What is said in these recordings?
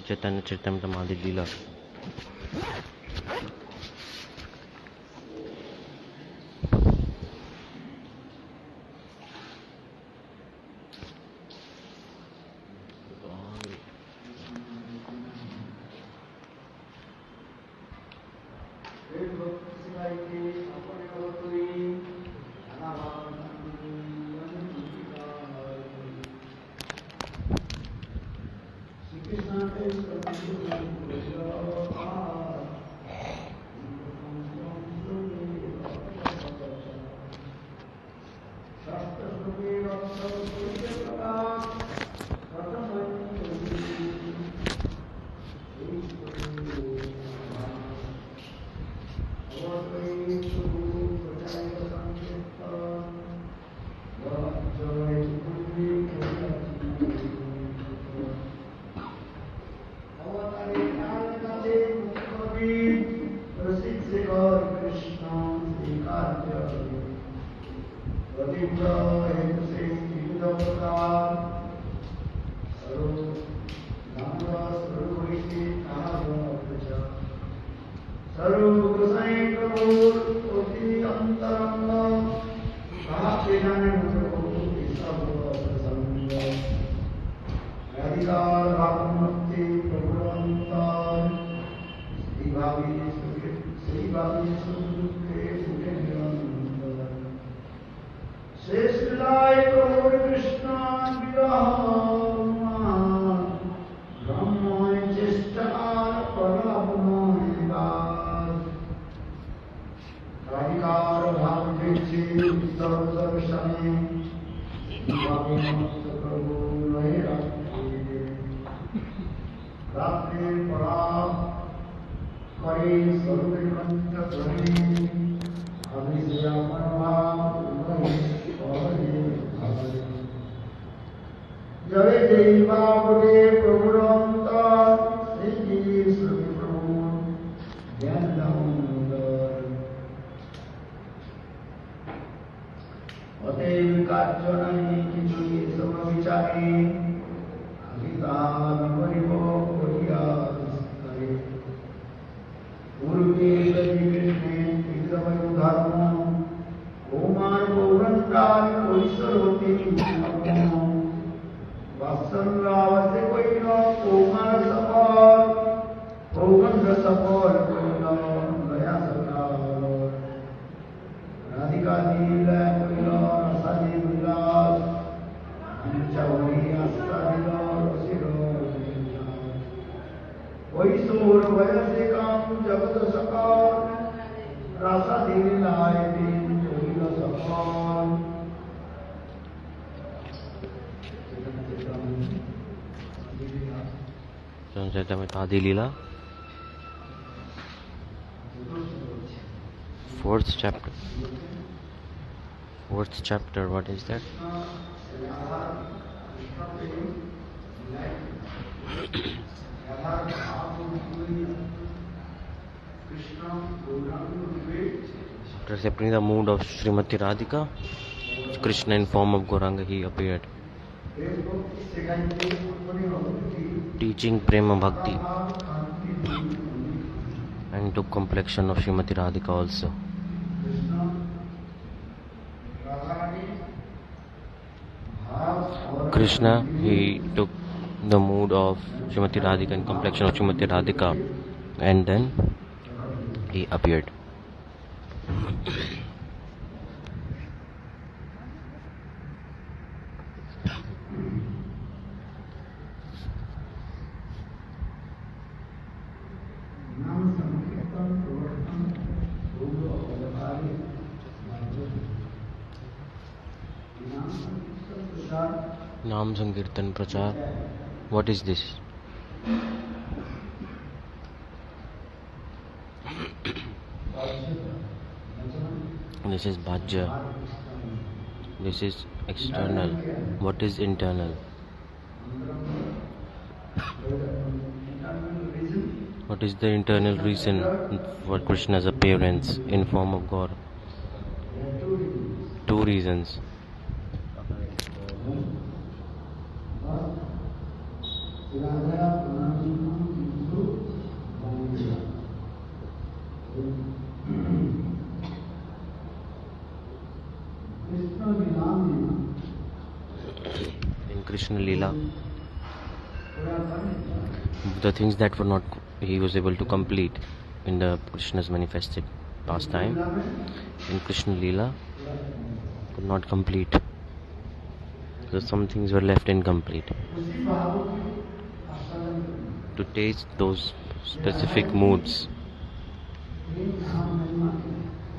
Chaitanya Charitamrita Adi Leela. Charitamrita Adi Leela. Fourth chapter, what is that? After accepting the mood of Srimati Radhika, Krishna in form of Gauranga, he appeared, teaching Prema Bhakti, and took complexion of Srimati Radhika also. Krishna, he took the mood of Srimati Radhika and complexion of Srimati Radhika, and then he appeared. Naam Sankirtan Prachar. What is this? This is Bhajya. This is external. What is internal? What is the internal reason for Krishna's appearance in form of God? Two reasons. In Krishna Leela, the things that were not he was able to complete in the Krishna's manifested pastime, in Krishna Leela could not complete. So some things were left incomplete. To taste those specific moods.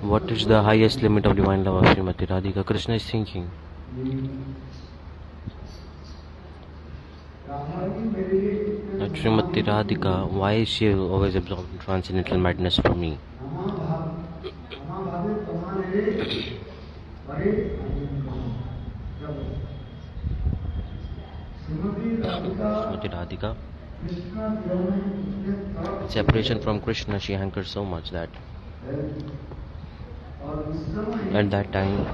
What is the highest limit of divine love of Srimati Radhika? Krishna is thinking. That Srimati Radhika, why is she always absorbed in transcendental madness for me? Srimati Radhika, in separation from Krishna, she hankers so much that at that time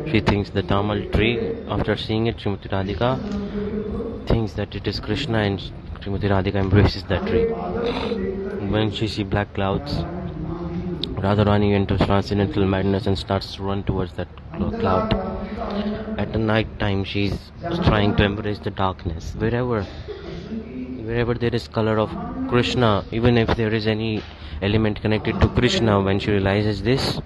she thinks the Tamal tree, after seeing it, Srimati Radhika thinks that it is Krishna, and Srimati Radhika embraces that tree. When she sees black clouds, Radharani enters transcendental madness and starts to run towards that cloud. At the night time, she is trying to embrace the darkness. Wherever there is color of Krishna, even if there is any element connected to Krishna, when she realizes this,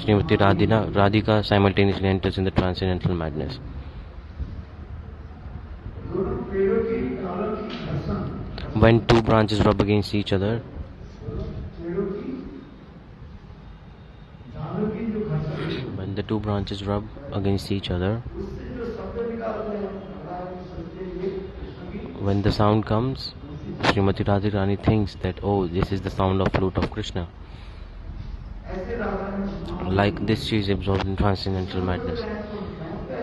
Srimati Radhika simultaneously enters in the transcendental madness. When two branches rub against each other, when the two branches rub against each other, when the sound comes, Srimati Radharani thinks that, oh, this is the sound of flute of Krishna. Like this, she is absorbed in transcendental madness.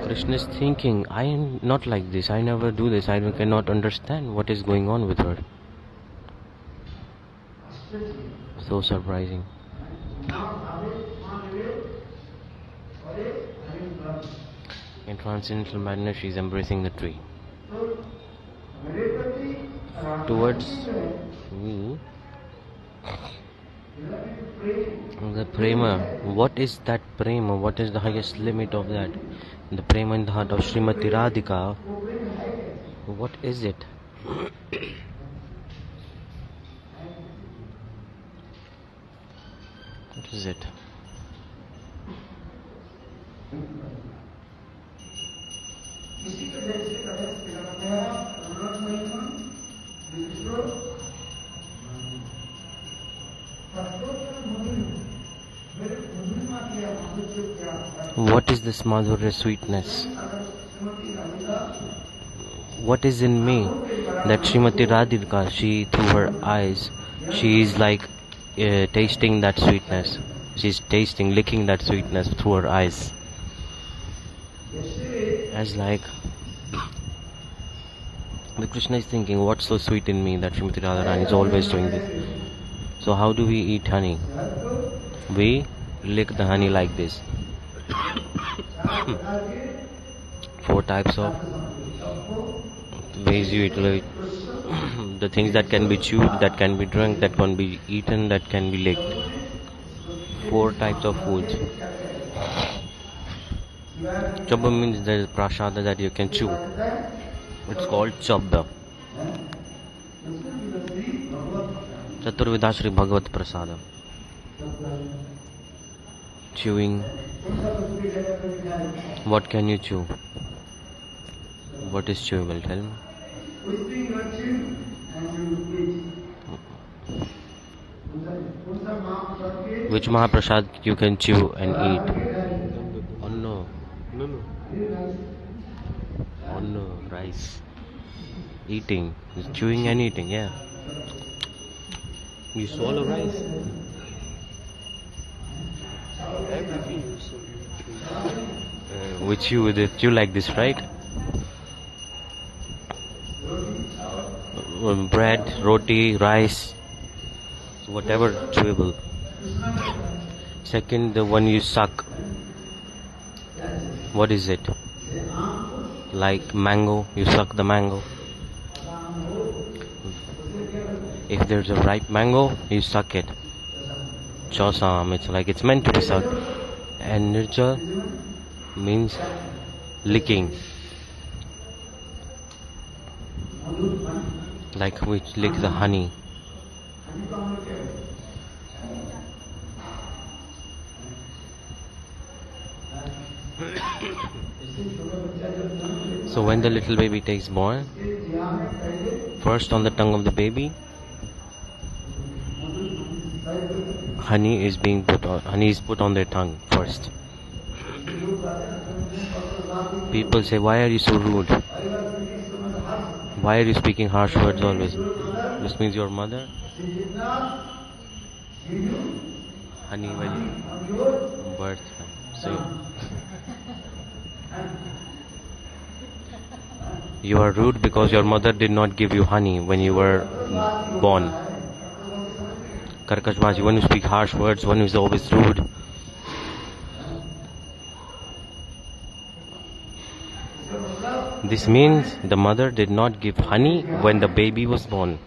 Krishna is thinking, I am not like this, I never do this, I cannot understand what is going on with her. So surprising. In transcendental madness, she is embracing the tree. Towards me, the prema. What is that prema? What is the highest limit of that? The prema in the heart of Srimati Radhika. What is it? What is it? What is this Madhurya sweetness? What is in me that Srimati Radhika, she through her eyes, she is like tasting that sweetness. She's tasting, licking that sweetness through her eyes. As like the Krishna is thinking, what's so sweet in me that Srimati Radharani is always doing this? So how do we eat honey? We lick the honey like this. 4 types of ways you eat. The things that can be chewed, that can be drunk, that can be eaten, that can be licked. 4 types of foods. Chabba means there is prasada that you can chew. It's called chabda. Chaturvidha Shri Bhagavat Prasada. Chewing. What can you chew? What is chewable? Tell me. Which Mahaprasad you can chew and eat? Oh no. Oh no, rice. Eating. Chewing and eating, yeah. You swallow rice. Which you chew like this, right? Bread, roti, rice, whatever chewable. Second, the one you suck. What is it? Like mango, you suck the mango. If there's a ripe mango, you suck it. Chosam, it's like it's meant to be sucked. And Nirjal means licking. Like we lick the honey. So when the little baby takes born, first on the tongue of the baby, honey is put on their tongue first. People say, why are you so rude? Why are you speaking harsh words always? This means your mother honey when birth. So you are rude because your mother did not give you honey when you were born. Karkashbaji, one who speaks harsh words, one who is always rude. This means the mother did not give honey when the baby was born.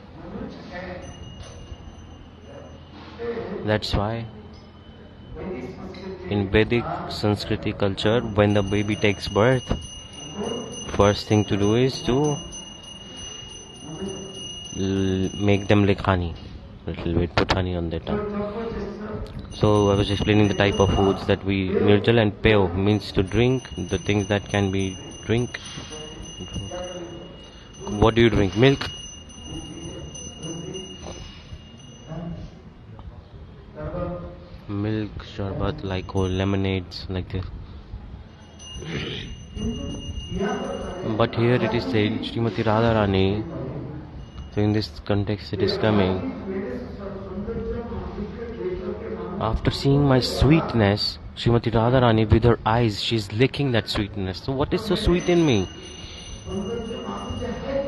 That's why in Vedic Sanskriti culture, when the baby takes birth, first thing to do is to make them lick honey. Little bit, put honey on their tongue. So I was explaining the type of foods that we Nirjal and Peo means to drink, the things that can be drink. What do you drink? Milk? Milk, sharbat, like lemonades, like this. But here it is said, Srimati Radharani. So in this context it is coming. After seeing my sweetness, Srimati Radharani with her eyes, she is licking that sweetness. So what is so sweet in me?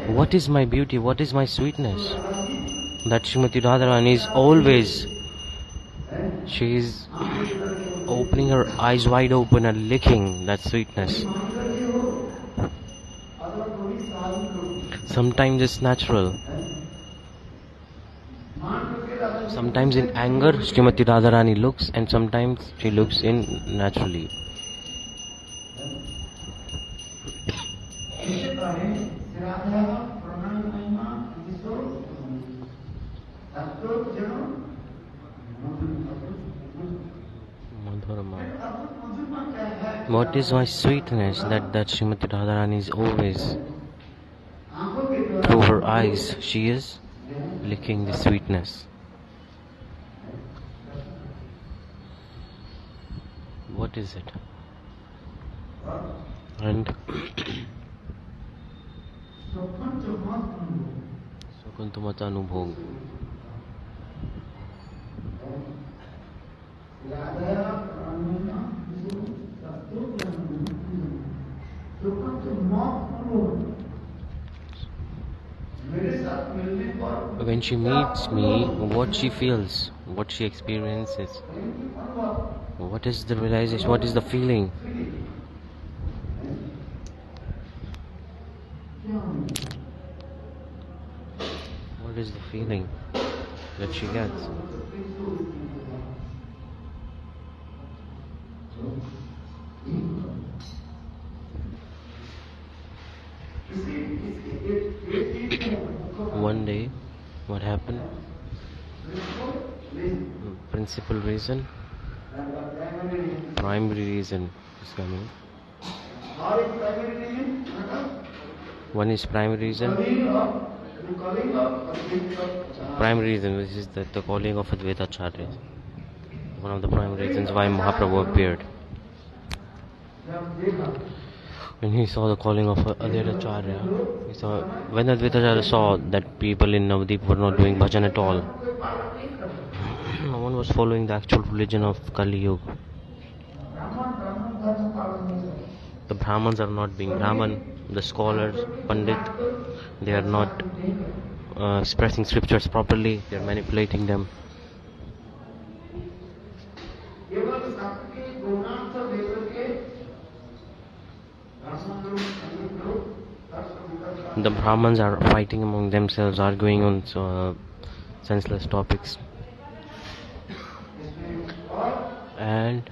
What is my beauty? What is my sweetness? That Srimati Radharani is always, she is opening her eyes wide open and licking that sweetness. Sometimes it's natural. Sometimes in anger, Srimati Radharani looks, and sometimes she looks in naturally. What is my sweetness? That Srimati Radharani is always, through her eyes, she is licking the sweetness. What is it? And Sakuntumata Anubhog. When she meets me, what she feels, what she experiences, what is the realization, what is the feeling? What is the feeling that she gets? One day, what happened? Principal reason, primary reason is coming. One is primary reason. Primary reason, which is the calling of Advaita Acharya. One of the primary reasons why Mahaprabhu appeared. When he saw the calling of Advaita Acharya, when Advaita Acharya saw that people in Navadip were not doing bhajan at all, no one was following the actual religion of Kali Yuga. The Brahmins are not being Brahman, the scholars, Pandit, they are not expressing scriptures properly, they are manipulating them. The Brahmins are fighting among themselves, arguing on senseless topics. and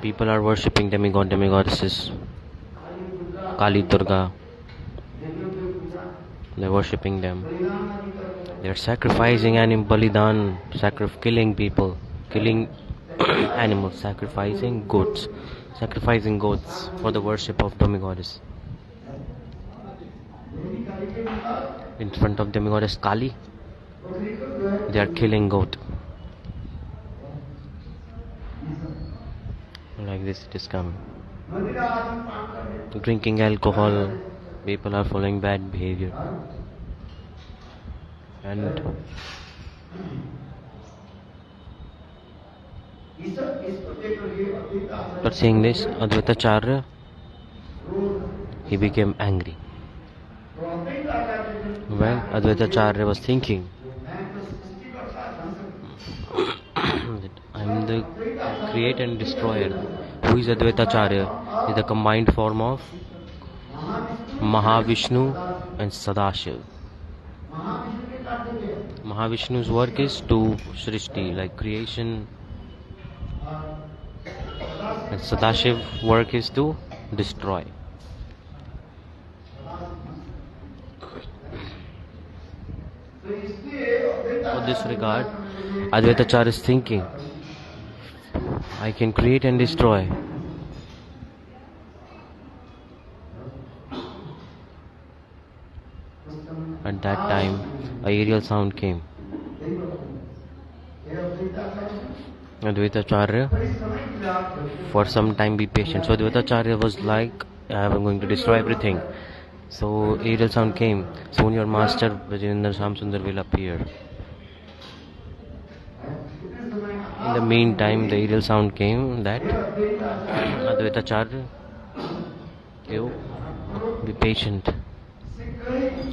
people are worshipping demigoddesses, Kali, Durga. They're worshipping them. They're sacrificing balidan, killing people, killing animals, sacrificing goats for the worship of demigoddess. In front of demigoddess Kali, they are killing goat. Like this it is coming. Drinking alcohol, people are following bad behavior. And but seeing this, Advaitacharya, he became angry. When Advaitacharya was thinking that I am the creator and destroyer. Who is Advaitacharya? Is the combined form of Mahavishnu and Sadashiv. Mahavishnu's work is to Srishti, like creation, and Sadashiv's work is to destroy. For this regard, Advaitacharya is thinking, I can create and destroy. At that time, a aerial sound came. Advaitacharya, for some time be patient. So Advaitacharya was like, I am going to destroy everything. So aerial sound came. Soon your master Vijayendra Shamsundar will appear. In the meantime, the aerial sound came that Advaitacharya, you be patient.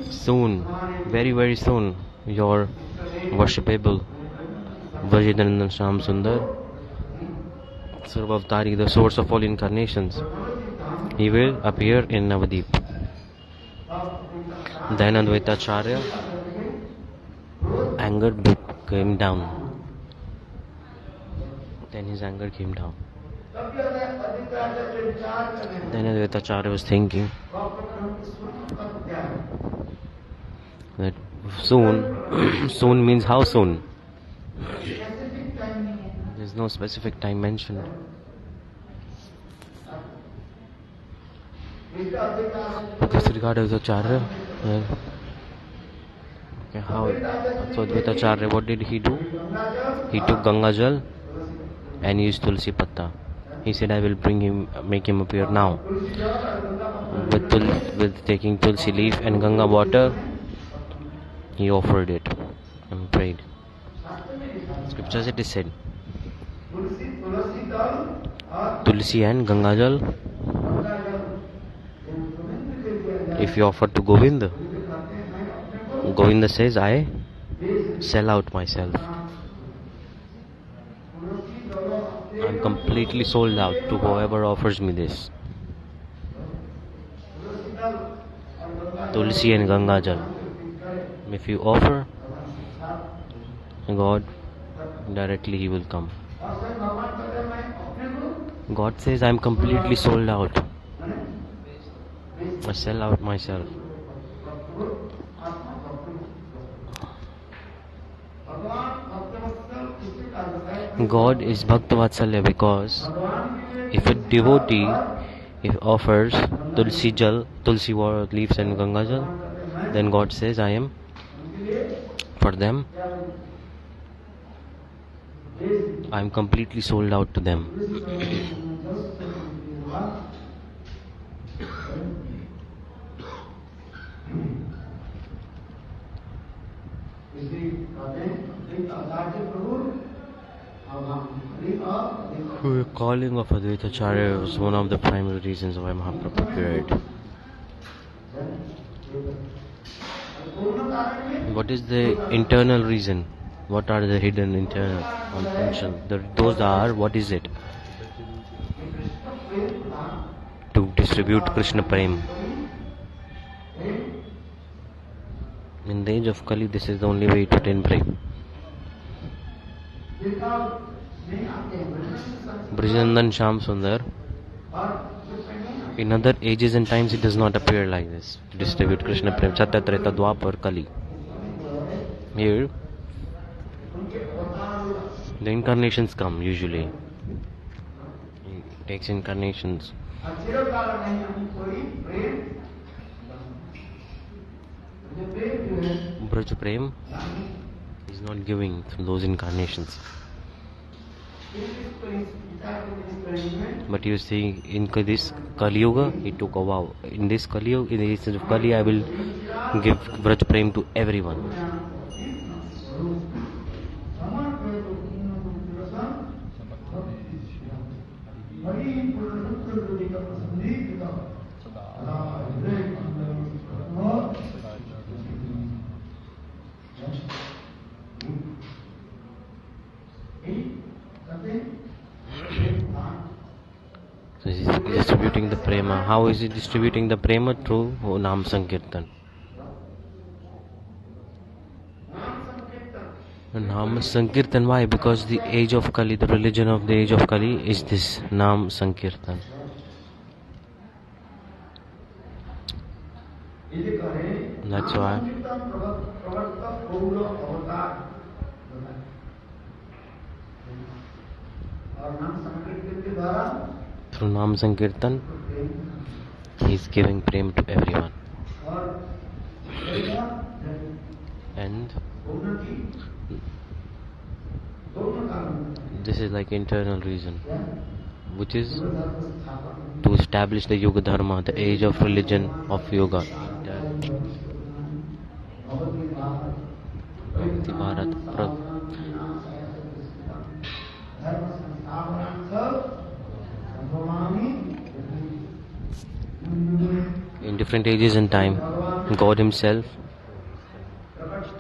Soon, very very soon, your worshipable Vijayendra Shamsundar, Sarvavatari, the source of all incarnations, he will appear in Navadip. Then Advaitacharya anger came down. Then his anger came down. Then Advaitacharya was thinking that soon, soon means how soon? There is no specific time mentioned. With this regard, Advaitacharya, how? So Advaitacharya, what did he do? He took Ganga Jal and used Tulsi Patta. He said, I will make him appear now. With taking Tulsi leaf and Ganga water, he offered it and prayed. Scriptures it is said, Tulsi and Ganga Jal, if you offer to Govinda, Govinda says, I sell out myself. I am completely sold out to whoever offers me this. Tulsi and Ganga Jal. If you offer, God, directly He will come. God says, I am completely sold out. I sell out myself. God is Bhakta Vatsalya because if a devotee offers Tulsi Jal, Tulsi leaves and Ganga Jal, then God says, I am for them. I am completely sold out to them. The calling of Advaitacharya was one of the primary reasons why Mahaprabhu appeared. What is the internal reason? What are the hidden internal functions? Those are, what is it? To distribute Krishna Prem. In the age of Kali, this is the only way to attain Prem. Brijanandan Sham Sundar. In other ages and times it does not appear like this. Distribute Krishna Prem, Satya Treta Dwapar Kali. Here the incarnations come usually. It takes incarnations. Braj Prem is not giving through those incarnations. But you see, in this Kali Yuga, he took a vow. In this Kali Yuga, in the instance of Kali, I will give Braj Prem to everyone. So he is distributing the prema. How is he distributing the prema? Through Nam Sankirtan. Nam Sankirtan, why? Because the age of Kali, the religion of the age of Kali is this Nam Sankirtan. That's why. Through Nam Sankirtan, he is giving prem to everyone. And this is like internal reason, which is to establish the Yuga Dharma, the age of religion of Yoga. In different ages and time, God Himself,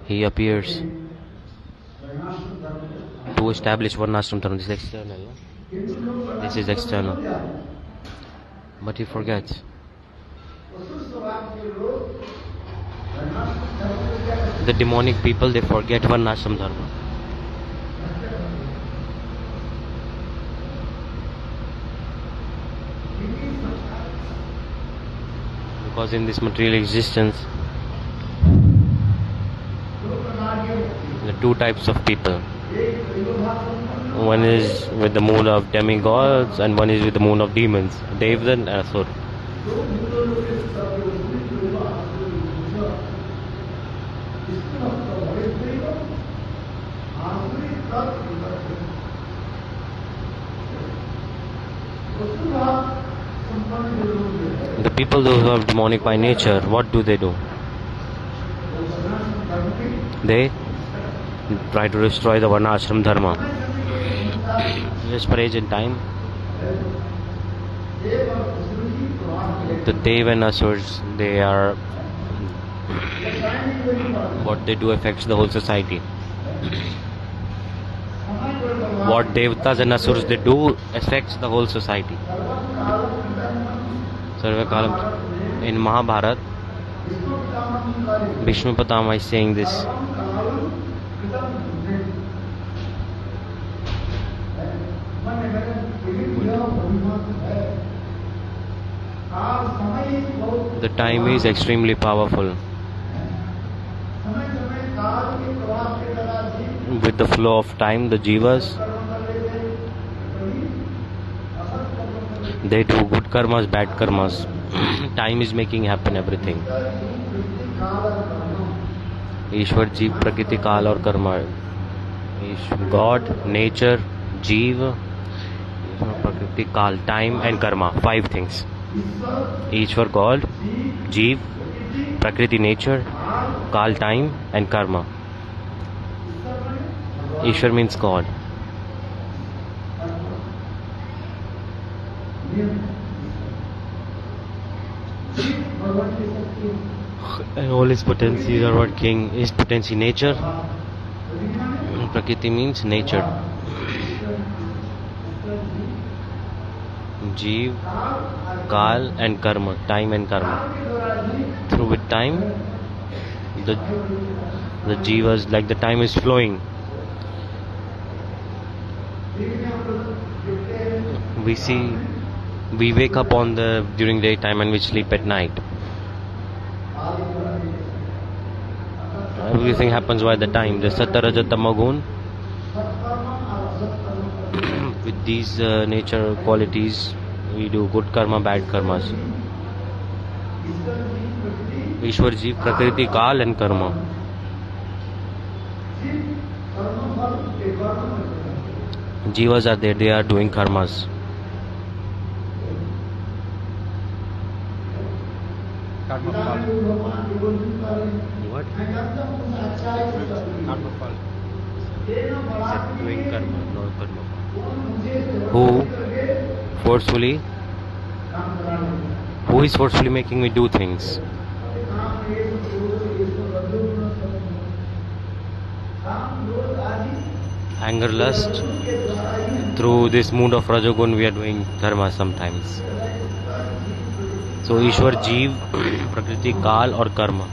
He appears to establish Varnashram Dharma. This is external. This is external. But He forgets. The demonic people, they forget Varnashram Dharma. Because in this material existence, there are two types of people. One is with the moon of demigods and one is with the moon of demons, Devdan and Asur. The people who are demonic by nature, what do? They try to destroy the Varnashram Dharma. Just for age and time, the Dev and Asurs, they are, what they do affects the whole society. What Devatas and Asurs they do affects the whole society. In Mahabharata, Vishnu Pitama is saying this. The time is extremely powerful. With the flow of time, the jivas, they do good karmas, bad karmas. Time is making happen everything. Ishwar, Jeev, Prakriti, Kal और Karma. God, nature, Jeev, Prakriti, Kal, time and Karma. 5 things. Ishwar, God, Jeev, Prakriti, nature, Kal, time and Karma. Ishwar means God. And all his potencies are working. His potency nature. Prakriti means nature. Jeev, Kal and Karma. Time and Karma. Through with time, the jivas, like the time is flowing. We wake up during daytime and we sleep at night. Everything happens by the time. The Sattva-Raja-Tamagun, with these nature qualities, we do good karma, bad karmas. Ishwar Jeev, Prakriti, Kal and Karma. Jivas are there, they are doing karmas. Karma fal. What? Karma fal. Doing karma, no karma. Who is forcefully making me do things? Anger, lust. Through this mood of Rajogun we are doing karma sometimes. So Ishwar, Jeev, Prakriti, Kal or Karma.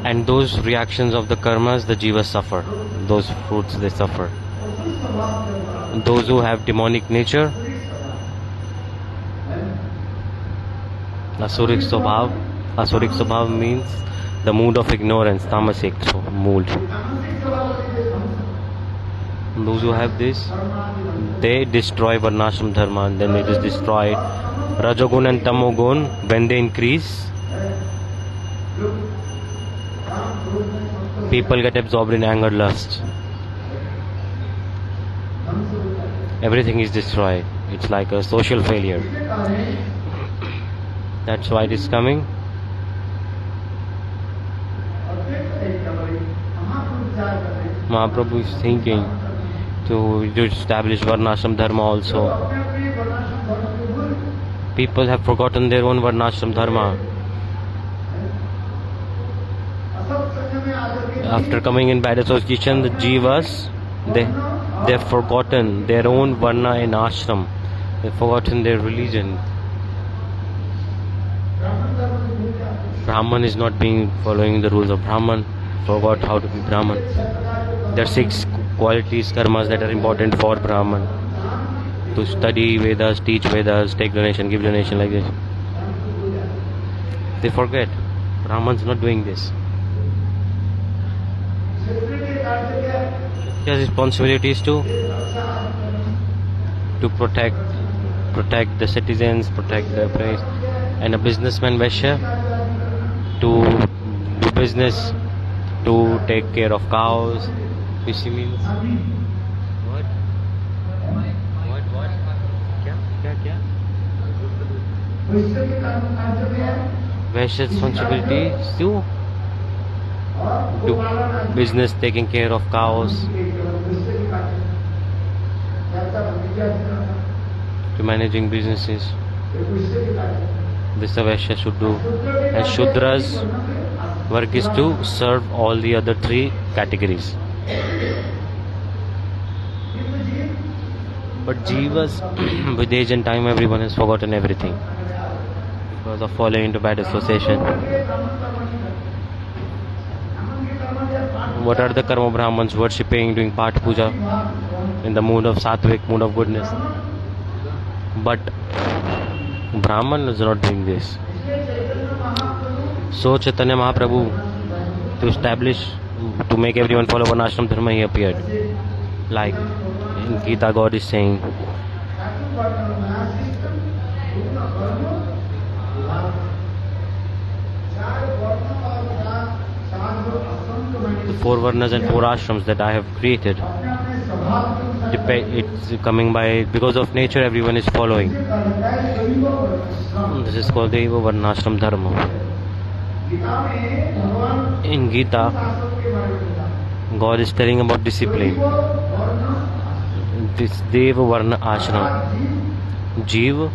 And those reactions of the karmas, the jivas suffer. Those fruits they suffer. Those who have demonic nature, Asuric Swabhav means the mood of ignorance, Tamasic mood. Those who have this, they destroy Varnashram Dharma, and then it is destroyed. Rajogun and Tamogun, when they increase, people get absorbed in anger, lust. Everything is destroyed. It's like a social failure. That's why it is coming. Mahaprabhu is thinking to establish Varnashram Dharma also. People have forgotten their own Varnashram Dharma. After coming in bad association, the Jivas, they have forgotten their own Varna and Ashram. They have forgotten their religion. Brahman is not following the rules of Brahman. Forgot how to be Brahman. There are 6 qualities, karmas that are important for Brahman. To study Vedas, teach Vedas, take donation, give donation, like this. They forget. Brahman's not doing this. His responsibility is to protect the citizens, protect the place. And a businessman Vaishya to do business, to take care of cows, which means what? Kya? Vaishya's responsibility is to do business, taking care of cows, to managing businesses. This a Vaishya should do. And Shudra's work is to serve all the other 3 categories. But Jivas, with age and time, everyone has forgotten everything because of falling into bad association. What are the Karma Brahmans worshipping, doing Pata Puja in the mood of Sattvic, mood of goodness? But Brahman is not doing this. So Chaitanya Mahaprabhu, to establish, to make everyone follow Varnashram Dharma, he appeared. Like in Gita, God is saying, the 4 Varnas and 4 Ashrams that I have created, it's coming by, because of nature everyone is following. This is called the Varnashram Dharma. In Gita, God is telling about discipline. This Deva Varna Ashram. Jeev,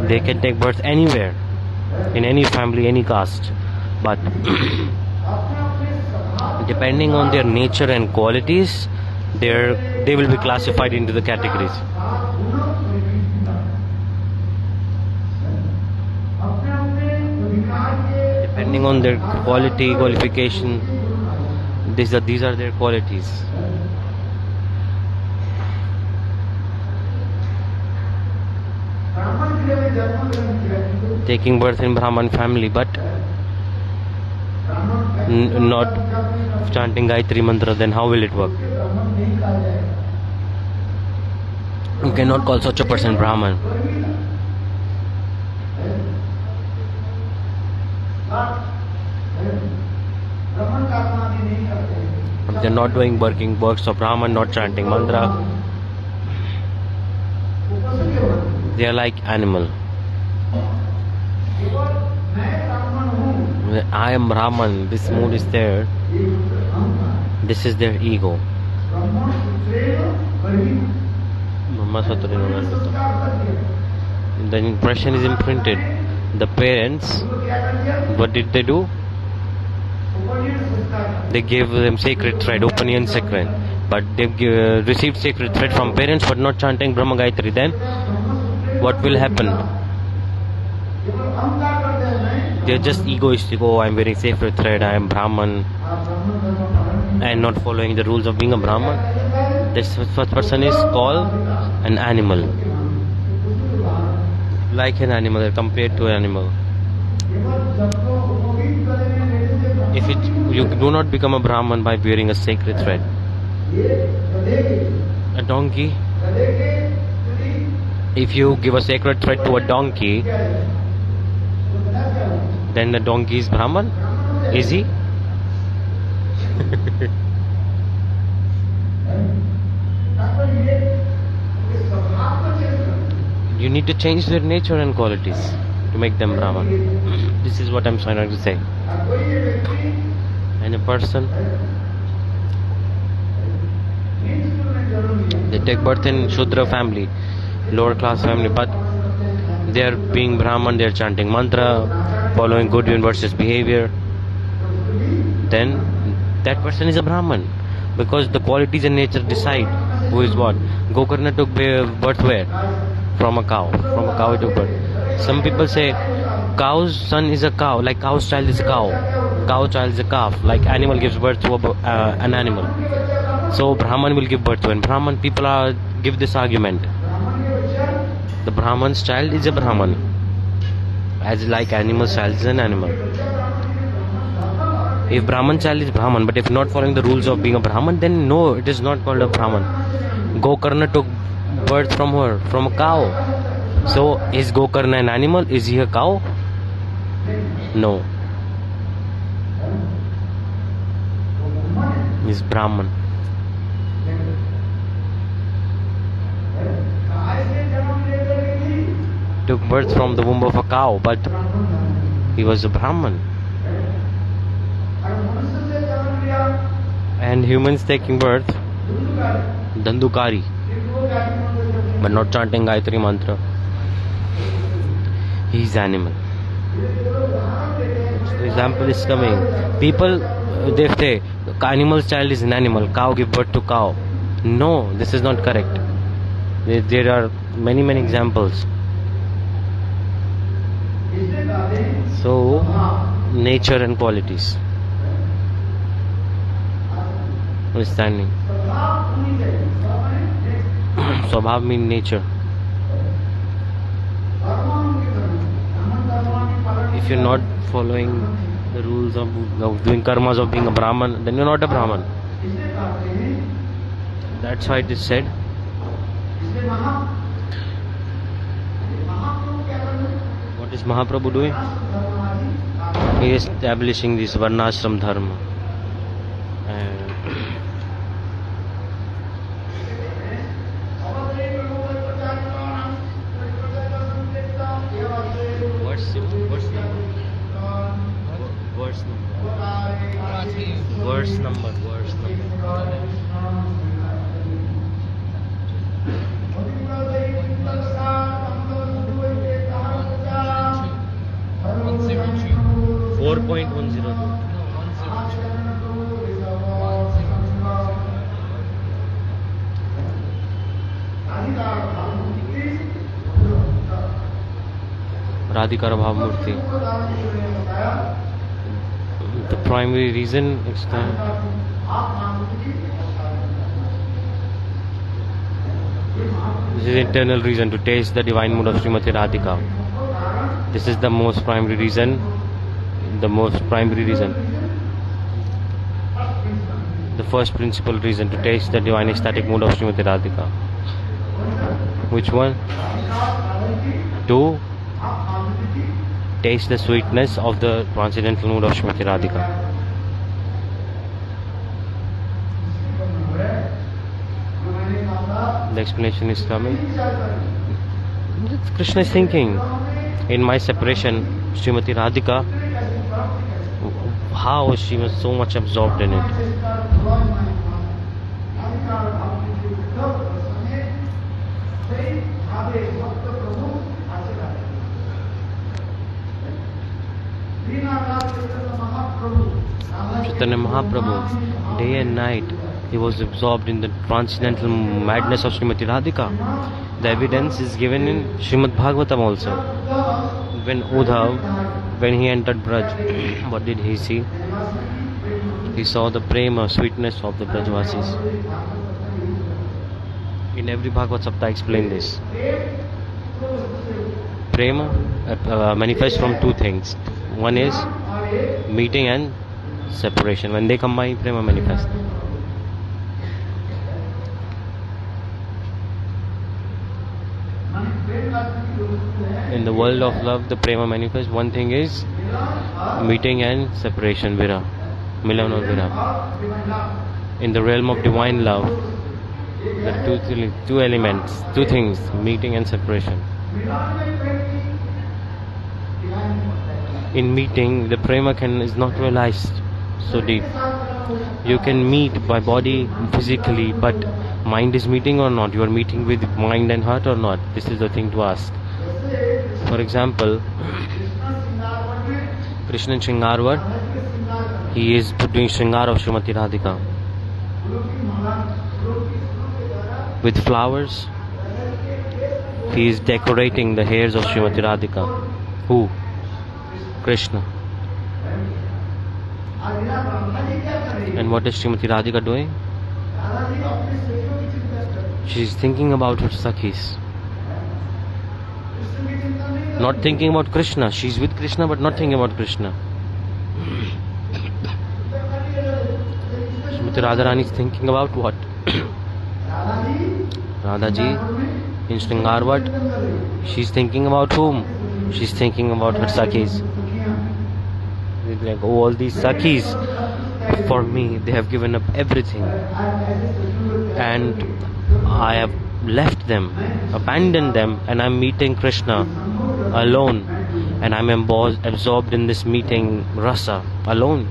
they can take birth anywhere, in any family, any caste. But depending on their nature and qualities, they will be classified into the categories. Depending on their qualification, These are their qualities. Taking birth in Brahman family, but not chanting Gayatri mantra, then how will it work? You cannot call such a person Brahman. If they're not doing works of Brahman, not chanting mantra, they are like animal. I am Brahman, this mood is there. This is their ego. The impression is imprinted. The parents, what did they do? They gave them sacred thread, opinion sacred. But they received sacred thread from parents but not chanting Brahma Gayatri. Then what will happen? They are just egoistic. Oh, I am wearing sacred thread, I am Brahman, and not following the rules of being a Brahman. This first person is called an animal. Like an animal, they're compared to an animal. If you do not become a Brahman by wearing a sacred thread. A donkey, if you give a sacred thread to a donkey, then the donkey is Brahman? Is he? You need to change their nature and qualities to make them Brahman. This is what I'm trying to say. And a person, they take birth in Shudra family, lower class family, but they are being Brahman, they are chanting mantra, following good versus behavior. Then that person is a Brahman, because the qualities and nature decide who is what. Gokarna took birth where? From a cow. From a cow he took birth. Some people say cow's son is a cow, like cow's child is a cow, cow child is a calf, like animal gives birth to an animal. So Brahman will give birth to, and Brahman people give this argument. The Brahman's child is a Brahman, as like animal's child is an animal. If Brahman child is Brahman, but if not following the rules of being a Brahman, then no, it is not called a Brahman. Gokarna took birth from her, from a cow. So is Gokarna an animal? Is he a cow? No. He is Brahman. Took birth from the womb of a cow, but he was a Brahman. And humans taking birth, Dandukari, but not chanting Gayatri mantra. He is animal. Example is coming. People, they say, animal's child is an animal, cow give birth to cow. No, this is not correct. There are many examples. So, nature and qualities. Understanding. Swabhav means nature. If you're not following the rules of doing karmas of being a Brahman, then you're not a Brahman. That's why it is said. What is Mahaprabhu doing? He is establishing this Varnashram Dharma. Verse number. Radhikara Bhav Murti. The primary reason is this is internal reason to taste the divine mood of Srimati Radhika. This is the most primary reason. The first principal reason to taste the divine ecstatic mood of Srimati Radhika. Which one? To taste the sweetness of the transcendental mood of Srimati Radhika. The explanation is coming. Krishna is thinking, in my separation, Srimati Radhika, how she was so much absorbed in it. Chaitanya Mahaprabhu, day and night, he was absorbed in the transcendental madness of Srimati Radhika. The evidence is given in Srimad Bhagavatam also. When Uddhav, when he entered Braj, what did he see? He saw the prema, sweetness of the Brajvasis. In every Bhagavad Sapta I explain this. Prema manifests from two things. One is meeting and separation. When they combine, prema manifests. In the world of love, the prema manifests. One thing is meeting and separation, vira, milan or vira. In the realm of divine love, there are two elements, two things, meeting and separation. In meeting, the prema is not realized so deep. You can meet by body physically, but mind is meeting or not? You are meeting with mind and heart or not? This is the thing to ask. For example, Krishna in Shringarvar, he is doing Shringar of Srimati Radhika. With flowers, he is decorating the hairs of Srimati Radhika. Who? Krishna. And what is Srimati Radhika doing? She is thinking about her Sakhis. Not thinking about Krishna. She is with Krishna but not thinking about Krishna. Srimati Radharani is thinking about what? Radhaji in Shringarvat, she is thinking about whom? She is thinking about her Sakhis. Like, oh, all these Sakhis, for me, they have given up everything. And I have left them, abandoned them, and I am meeting Krishna alone. And I am absorbed in this meeting rasa, alone.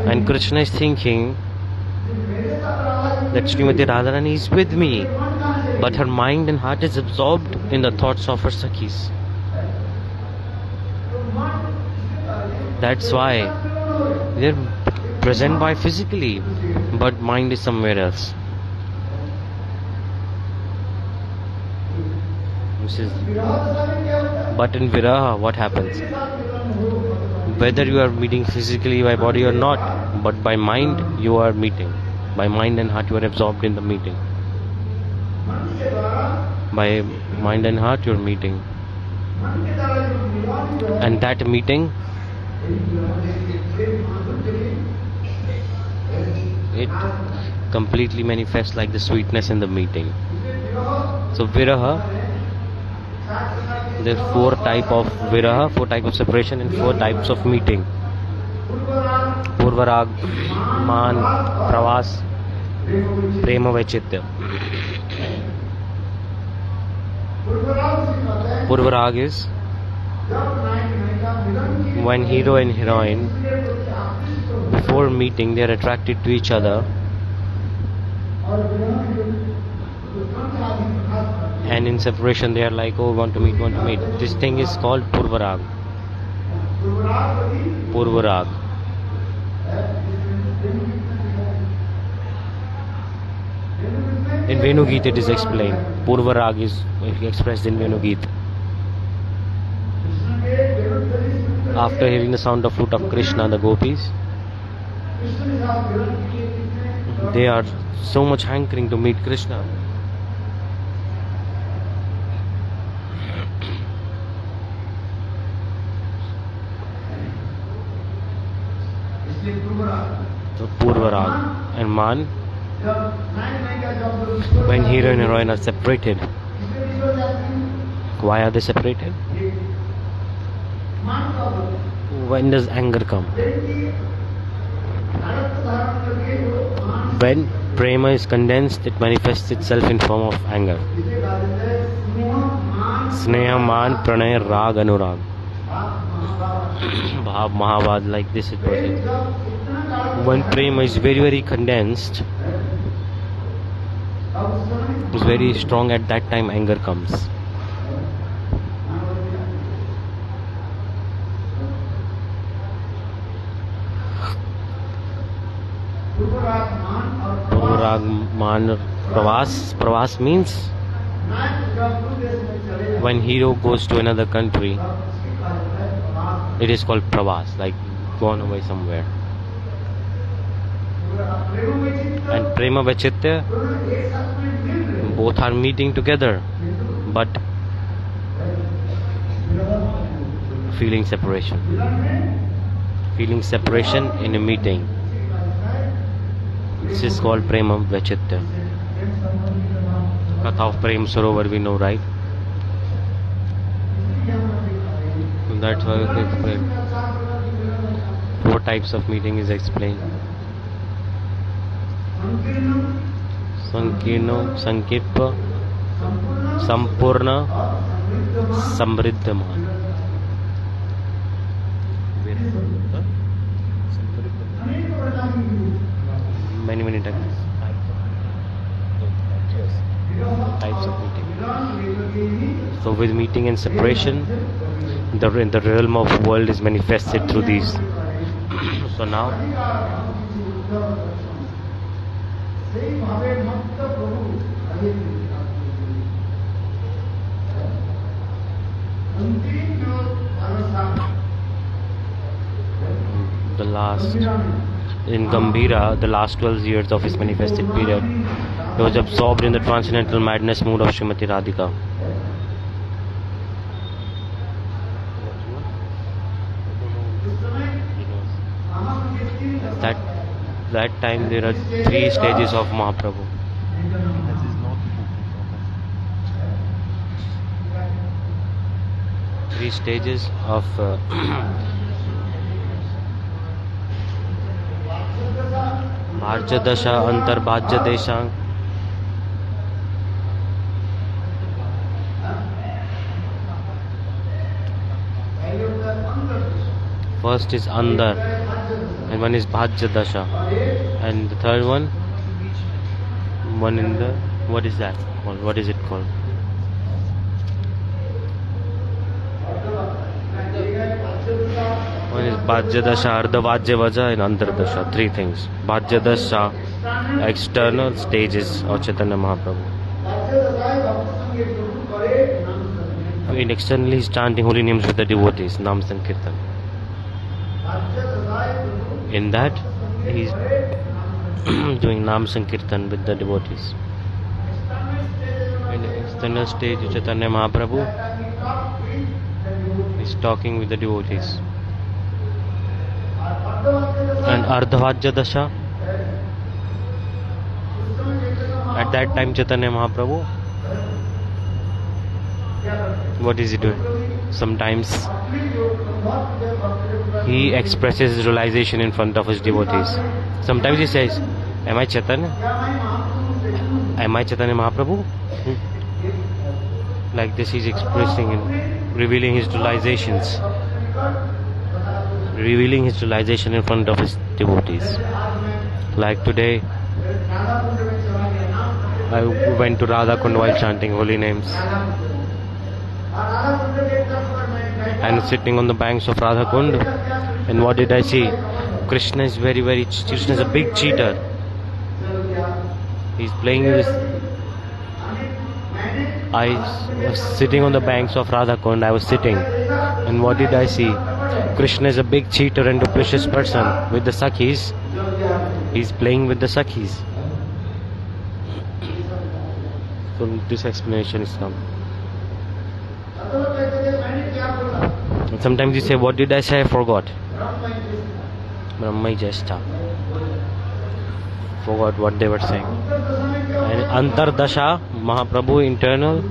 And Krishna is thinking that Srimati Radharani is with me, but her mind and heart is absorbed in the thoughts of her Sakhis. That's why they are present by physically, but mind is somewhere else. But in Viraha, what happens? Whether you are meeting physically by body or not, but by mind you are meeting. By mind and heart you are absorbed in the meeting. By mind and heart you are meeting. And that meeting, it completely manifests like the sweetness in the meeting. So Viraha, there are four types of Viraha, four types of separation and four types of meeting. Purvarag, Man, Pravas, Prema Vaichitya. Purvarag is when hero and heroine, before meeting, they are attracted to each other, and in separation they are like, oh, want to meet. This thing is called Purvarag. Purvarag. In Venugit it is explained. Purvarag is expressed in Venugit. After hearing the sound of flute of Krishna, the gopis, they are so much hankering to meet Krishna. So Purva Rag and Man, when hero and heroine are separated, why are they separated? When does anger come? When prema is condensed, it manifests itself in form of anger. Sneha, Man, Pranay, Rag, Anurag. Bhav, Mahabad, like this it proceeds. When prema is very, very condensed, is very strong, at that time anger comes. Purvarag, Man, Pravas. Pravas means when hero goes to another country, it is called Pravas, like gone away somewhere. And Prema Vachitya, both are meeting together, but feeling separation. Feeling separation in a meeting. This is called Prema Vachitya. Katha of Prem Sarovar we know, right? That's why we explain. 4 types of meeting is explained. Sankirno, Sankirpa, Sampurna, Samriddhaman. Many types of meeting. So with meeting and separation, the realm of world is manifested through these. So now the last in Gambhira, the last 12 years of his manifested period, he was absorbed in the transcendental madness mood of Srimati Radhika. That time there are 3 stages of Mahaprabhu. 3 stages of Bharja Dasha, Antar Bhajya Deshang. First is Andar, and one is Bhajya Dasha, and the third one in the, what is that called? What is it called? One is Bhajya Dasha, Ardha Vajya Vaja, and Antar Dasha. 3 things. Bhajya Dasha, external stages of Chaitanya Mahaprabhu. In externally, he is chanting holy names with the devotees, Nam Sankirtan. In that, he is doing Nam Sankirtan with the devotees. In the external stage, Chaitanya Mahaprabhu is talking with the devotees. And Ardhavajya Dasha, at that time Chaitanya Mahaprabhu, what is he doing? Sometimes he expresses his realization in front of his devotees. Sometimes he says, am I Chaitanya? Am I Chaitanya Mahaprabhu? Like this he is expressing and revealing his realizations. Revealing his realization in front of his devotees. Like today, I went to Radha Kund while chanting holy names. And sitting on the banks of Radha Kund, and what did I see? Krishna is Krishna is a big cheater. He's playing with I was sitting on the banks of Radha Kund, I was sitting, and what did I see? Krishna is a big cheater and duplicitous person with the Sakhis. He's playing with the Sakhis. So this explanation is come. And sometimes you say, what did I say? I forgot. Brahma Jesta. Forgot what they were saying. And Antardasha, Mahaprabhu internal,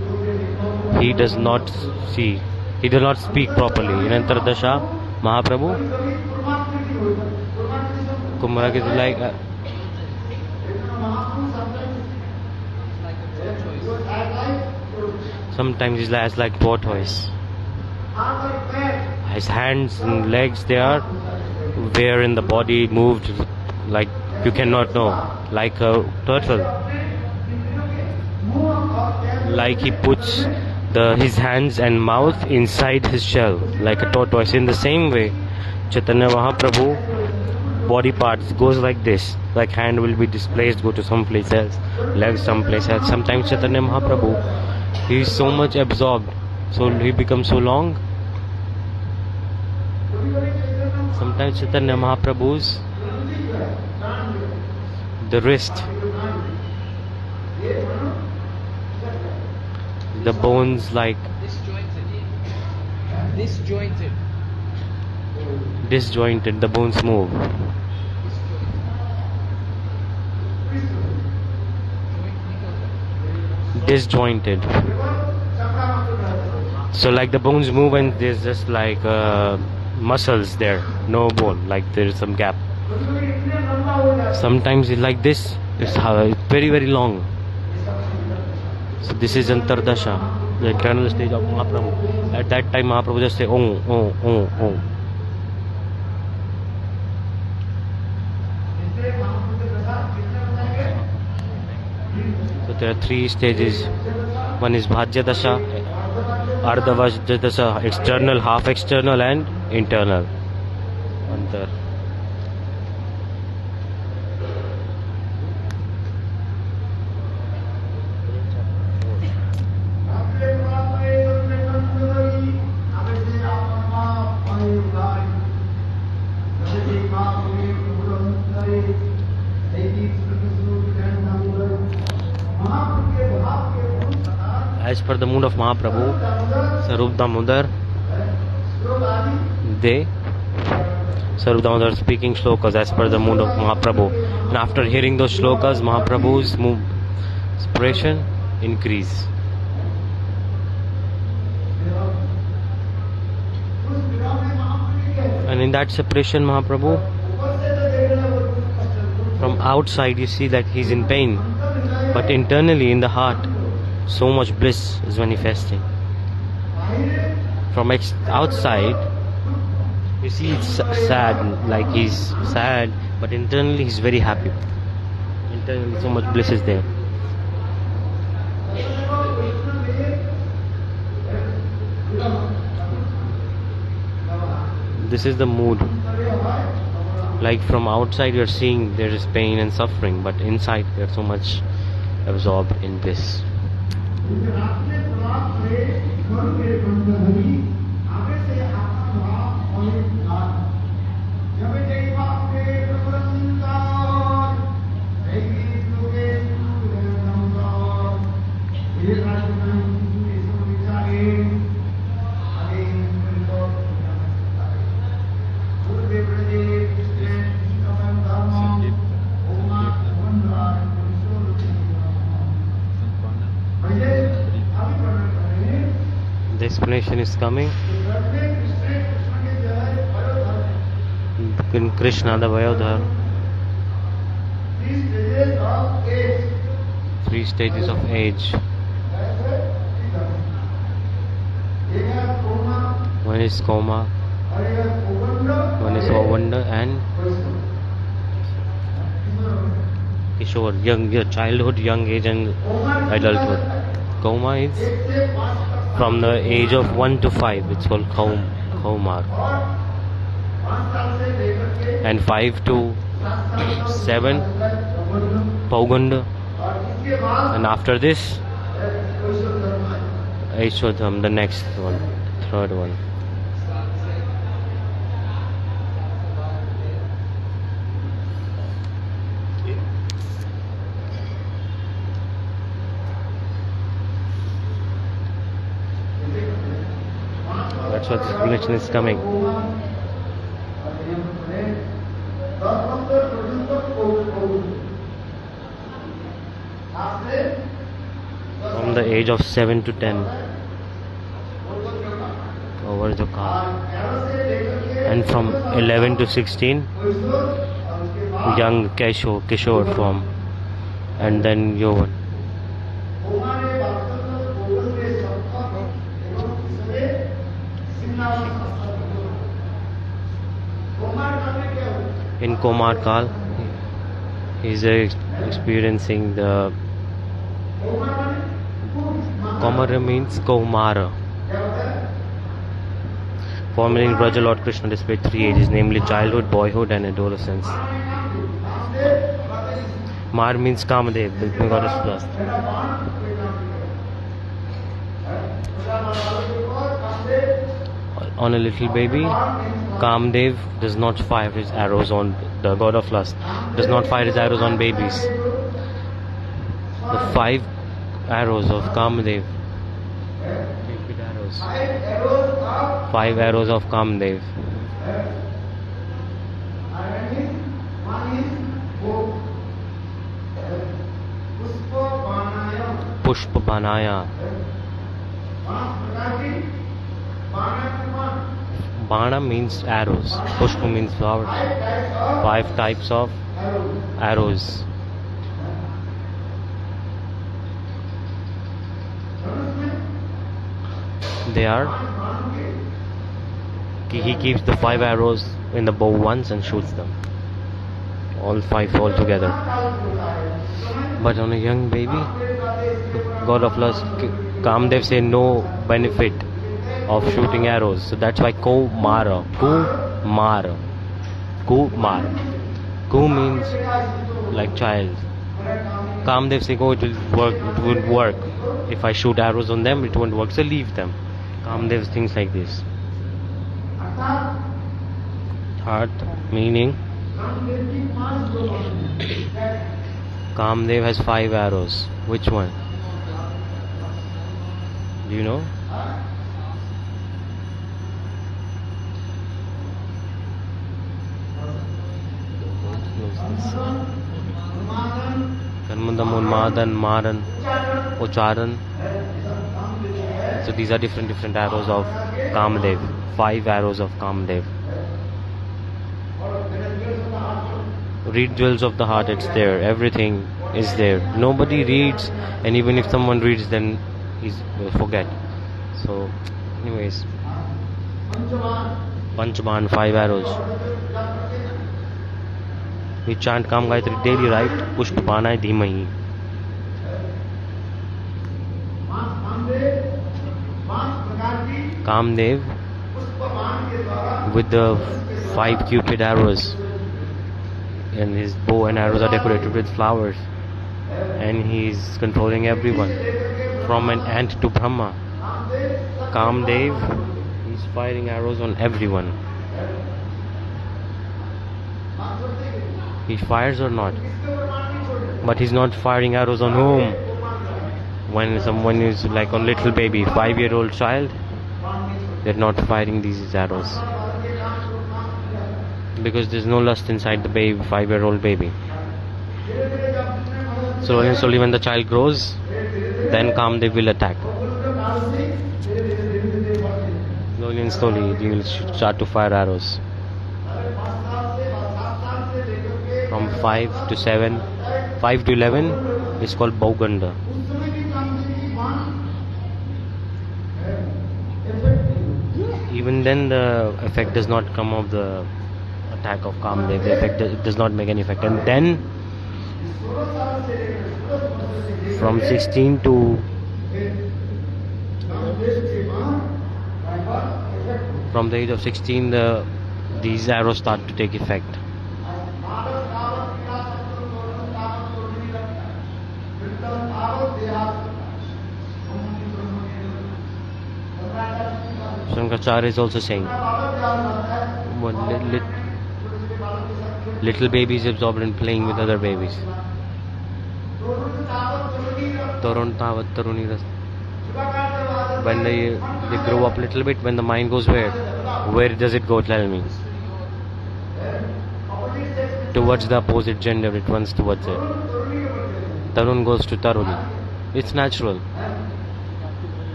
he does not see. He does not speak properly. In Antardasha, Mahaprabhu, Kumbhara is like sometimes he's like tortoise. His hands and legs, they are where in the body moved like you cannot know, like a turtle. Like he puts his hands and mouth inside his shell, like a tortoise. In the same way, Chaitanya Mahaprabhu body parts goes like this, like hand will be displaced, go to some place else, legs someplace else. Sometimes Chaitanya Mahaprabhu, he is so much absorbed, so he becomes so long. Sometimes Chaitanya Mahaprabhu's the wrist, the bones like disjointed, the bones move. Disjointed. So like the bones move and there's just like muscles there, no bone, like there is some gap. Sometimes it's like this, it's very very long. So this is Antardasha, the internal stage of Mahaprabhu. At that time Mahaprabhu just say Om, Om, Om, Om. So there are three stages. One is Bhajya Dasha, Ardhavajya Dasha, external, half external and internal. Antar. As per the mood of Mahaprabhu, Sarup Damodar, Sarup Damodar speaking shlokas as per the mood of Mahaprabhu. And after hearing those shlokas, Mahaprabhu's inspiration increase. And in that separation, Mahaprabhu, from outside you see that he's in pain, but internally in the heart, so much bliss is manifesting. From outside, you see it's sad, like he's sad, but internally he's very happy. Internally so much bliss is there. This is the mood. Like from outside you're seeing there is pain and suffering, but inside you're so much absorbed in bliss. The explanation is coming. In Krishna, the Vayodhar. 3 stages of age. One is coma, one is Ovanda, and Kishore, young childhood, young age, and adulthood. Coma is from the age of 1 to 5. It's called Kaumar. And 5 to 7, Pauganda. And after this, Aishwadham, the next one, third one. That's what this explanation is coming. From the age of 7 to 10 over the calm, and from 11 to 16 young Kishore form, and then Yovan. In Komar Kal, he is experiencing the Komara means Komara. Formerly in Braja, Lord Krishna displayed 3 ages, namely childhood, boyhood, and adolescence. Mar means Kamadev, the goddess of lust. On a little baby, Kamdev does not fire his arrows on the god of lust, does not fire his arrows on babies. The 5 arrows of Kamdev, 5 arrows of Kamdev. Pushpa Banaya. Bana means arrows, Pushpa means flowers. 5 types of arrows. They are, he keeps the 5 arrows in the bow once and shoots them, all 5 all together. But on a young baby, god of lust, Kamdev say no benefit of shooting arrows, so that's why Kumara. Ku means like child. Kamdev say, it would work. If I shoot arrows on them, it won't work, so leave them. Kamdev thinks like this. Heart meaning, Kamdev has 5 arrows. Which one? Do you know? Karmandam, Unmadan, Maran, Ucharan. So these are different arrows of Kamdev. 5 arrows of Kamdev. Read jewels of the heart, it's there. Everything is there. Nobody reads, and even if someone reads, then he's forget. So, anyways, Panchaban, 5 arrows. We chant Kam Gayatri daily, right? Pushpa Banaya Dhimahi. Kamdev with the 5 cupid arrows, and his bow and arrows are decorated with flowers, and he's controlling everyone from an ant to Brahma. Kamdev, he's firing arrows on everyone. He fires or not, but he's not firing arrows on whom? When someone is like on little baby, 5-year-old child, they're not firing these arrows because there's no lust inside the baby, 5-year-old baby. Slowly and slowly, when the child grows, then Kamdev will attack. Slowly and slowly, he will start to fire arrows. From 5 to 7, 5 to 11 is called Bauganda. Even then, the effect does not come of the attack of Kamdev. The effect does not make any effect. And then, from 16 to from the age of 16, these arrows start to take effect. Shankaracharya is also saying, little babies absorbed in playing with other babies. Tarun tavat taruni ras. When they grow up a little bit, when the mind goes where? Where does it go? Tell me. Towards the opposite gender, it runs towards it. Tarun goes to Taruni. It's natural.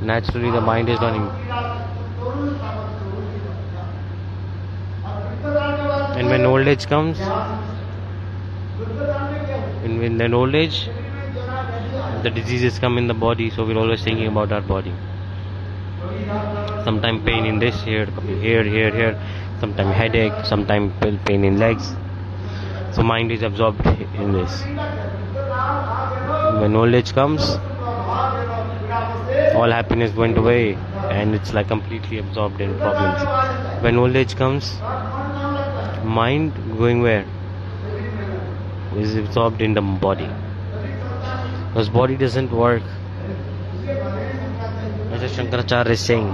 Naturally, the mind is running. And when old age comes, in old age, the diseases come in the body, so we're always thinking about our body. Sometimes pain in this, here, here. Sometimes headache, sometimes pain in legs. So mind is absorbed in this. When old age comes, all happiness went away and it's like completely absorbed in problems. When old age comes, mind going where? Is absorbed in the body. Because body doesn't work. As Shankaracharya is saying.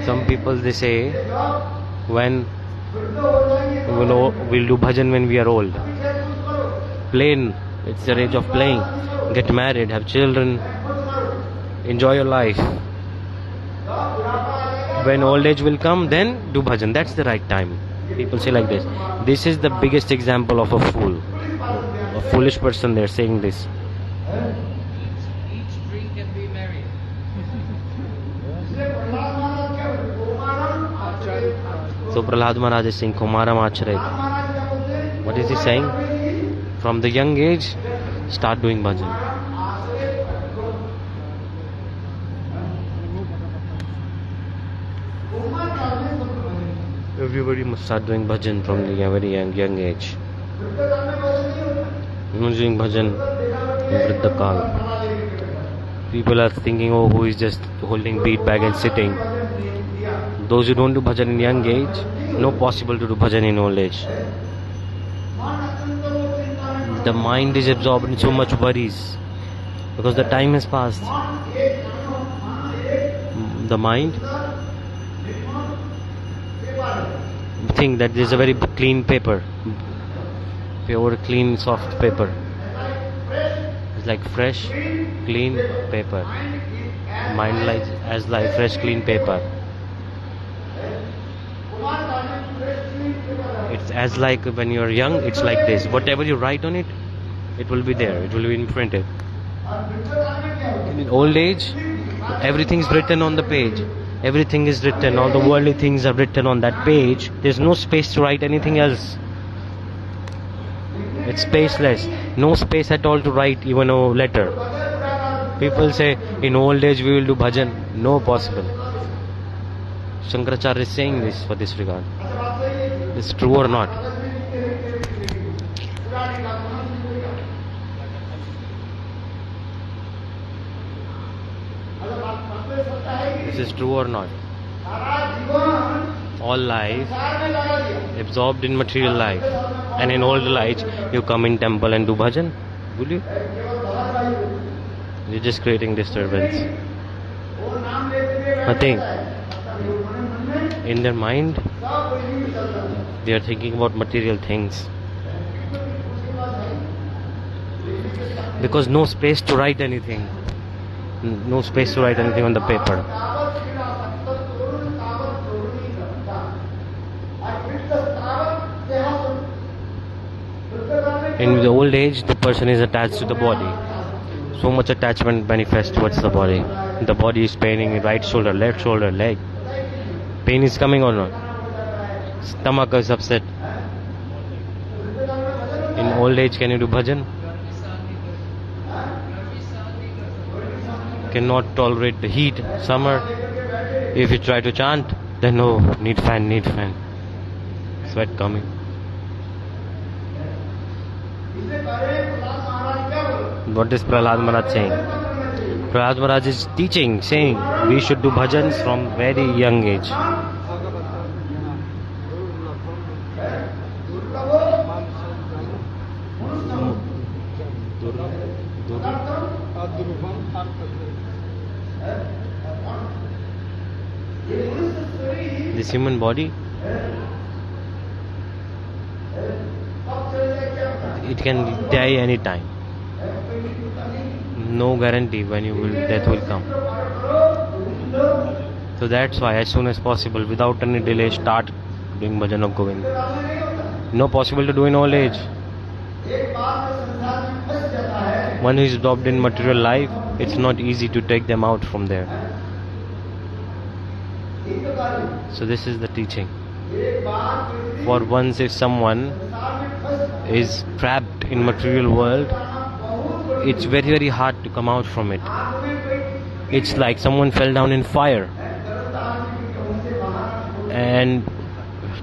Some people they say when we'll do bhajan when we are old. Plain, it's the age of playing. Get married, have children, enjoy your life. When old age will come, then do bhajan. That's the right time. People say like this. This is the biggest example of a fool. A foolish person, they're saying this. Each tree can be married. So Prahlad Maharaj is saying, Kumaram Acharya. What is he saying? From the young age, start doing bhajan. Everybody must start doing bhajan from the very young age. Not doing bhajan in Vriddha Kal. People are thinking, oh, who is just holding bead bag and sitting. Those who don't do bhajan in young age, no possible to do bhajan in old age. The mind is absorbed in so much worries because the time has passed. The mind think that there is a very clean paper, pure, clean, soft paper. It's like fresh, clean paper. Mind like as like fresh, clean paper. It's as like when you're young, it's like this. Whatever you write on it, it will be there. It will be imprinted. In old age, everything is written on the page. Everything is written. All the worldly things are written on that page. There's no space to write anything else. It's spaceless. No space at all to write even a letter. People say, in old age we will do bhajan. No possible. Shankaracharya is saying this for this regard. Is true or not? This is true or not? All life absorbed in material life, and in old age you come in temple and do bhajan. Will you? You're just creating disturbance. Nothing. In their mind, they are thinking about material things. Because no space to write anything. No space to write anything on the paper. In the old age, the person is attached to the body. So much attachment manifests towards the body. The body is paining, right shoulder, left shoulder, leg. Pain is coming or not? Stomach is upset. In old age, can you do bhajan? Cannot tolerate the heat, summer. If you try to chant, then no, need fan. Sweat coming. What is Prahlad Maharaj saying? Prahlad Maharaj is teaching, saying we should do bhajans from very young age. This human body, it can die anytime. No guarantee when death will come. So that's why as soon as possible, without any delay, start doing bhajan of Govind. No possible to do in old age. One who is adopted in material life, it's not easy to take them out from there. So this is the teaching. For once, if someone is trapped in material world, it's very, very hard to come out from it. It's like someone fell down in fire, and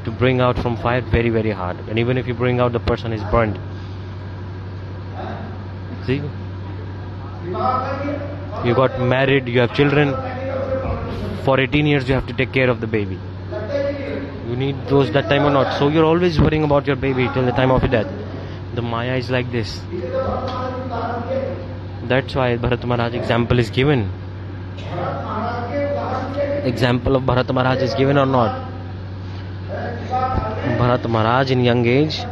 to bring out from fire, very, very hard. And even if you bring out, the person is burned. See, you got married, you have children. For 18 years you have to take care of the baby. You need those that time or not. So you're always worrying about your baby till the time of your death. The Maya is like this. That's why Bharat Maharaj example is given. Example of Bharat Maharaj is given or not? Bharat Maharaj in young age,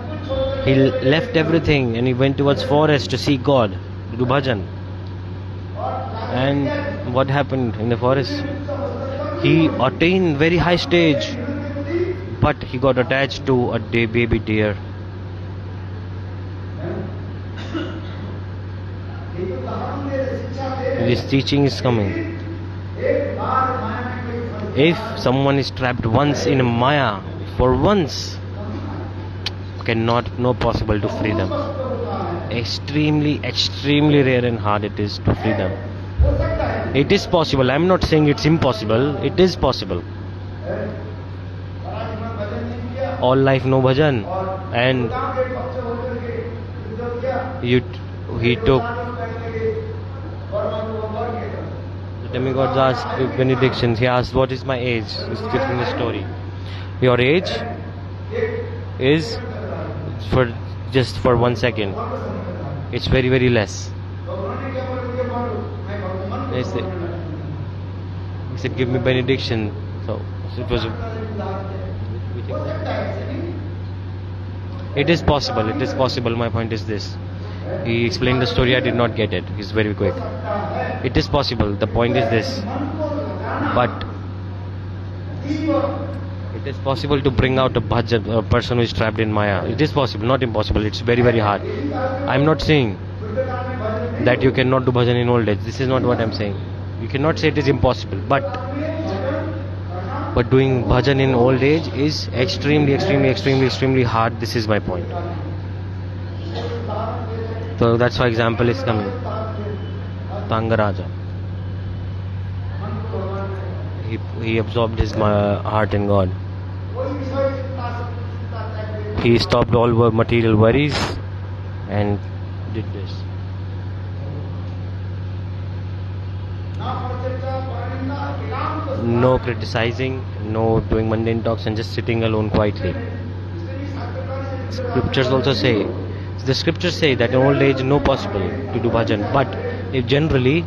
he left everything and he went towards forest to seek God, to do bhajan. And what happened in the forest? He attained very high stage, but he got attached to a baby deer. This teaching is coming. If someone is trapped once in Maya, for once, no possible to free them. Extremely, extremely rare and hard it is to free them. It is possible. I am not saying it's impossible. It is possible. All life no bhajan, and he took. The demigods asked benedictions. He asked, "What is my age?" He's giving the story. Your age is just for 1 second. It's very, very less. He said, "Give me benediction." So it was. It is possible. It is possible. My point is this. He explained the story. I did not get it. He's very quick. It is possible. The point is this. But it is possible to bring out a person who is trapped in Maya. It is possible, not impossible. It's very, very hard. I am not saying that you cannot do bhajan in old age. This is not what I am saying. You cannot say it is impossible. But doing bhajan in old age is extremely, extremely, extremely, extremely hard. This is my point. So that's why example is coming. Tangaraja. He absorbed his heart in God. He stopped all material worries and did this. No criticizing, no doing mundane talks, and just sitting alone quietly. Scriptures also say, the scriptures say that in old age no possible to do bhajan, but if generally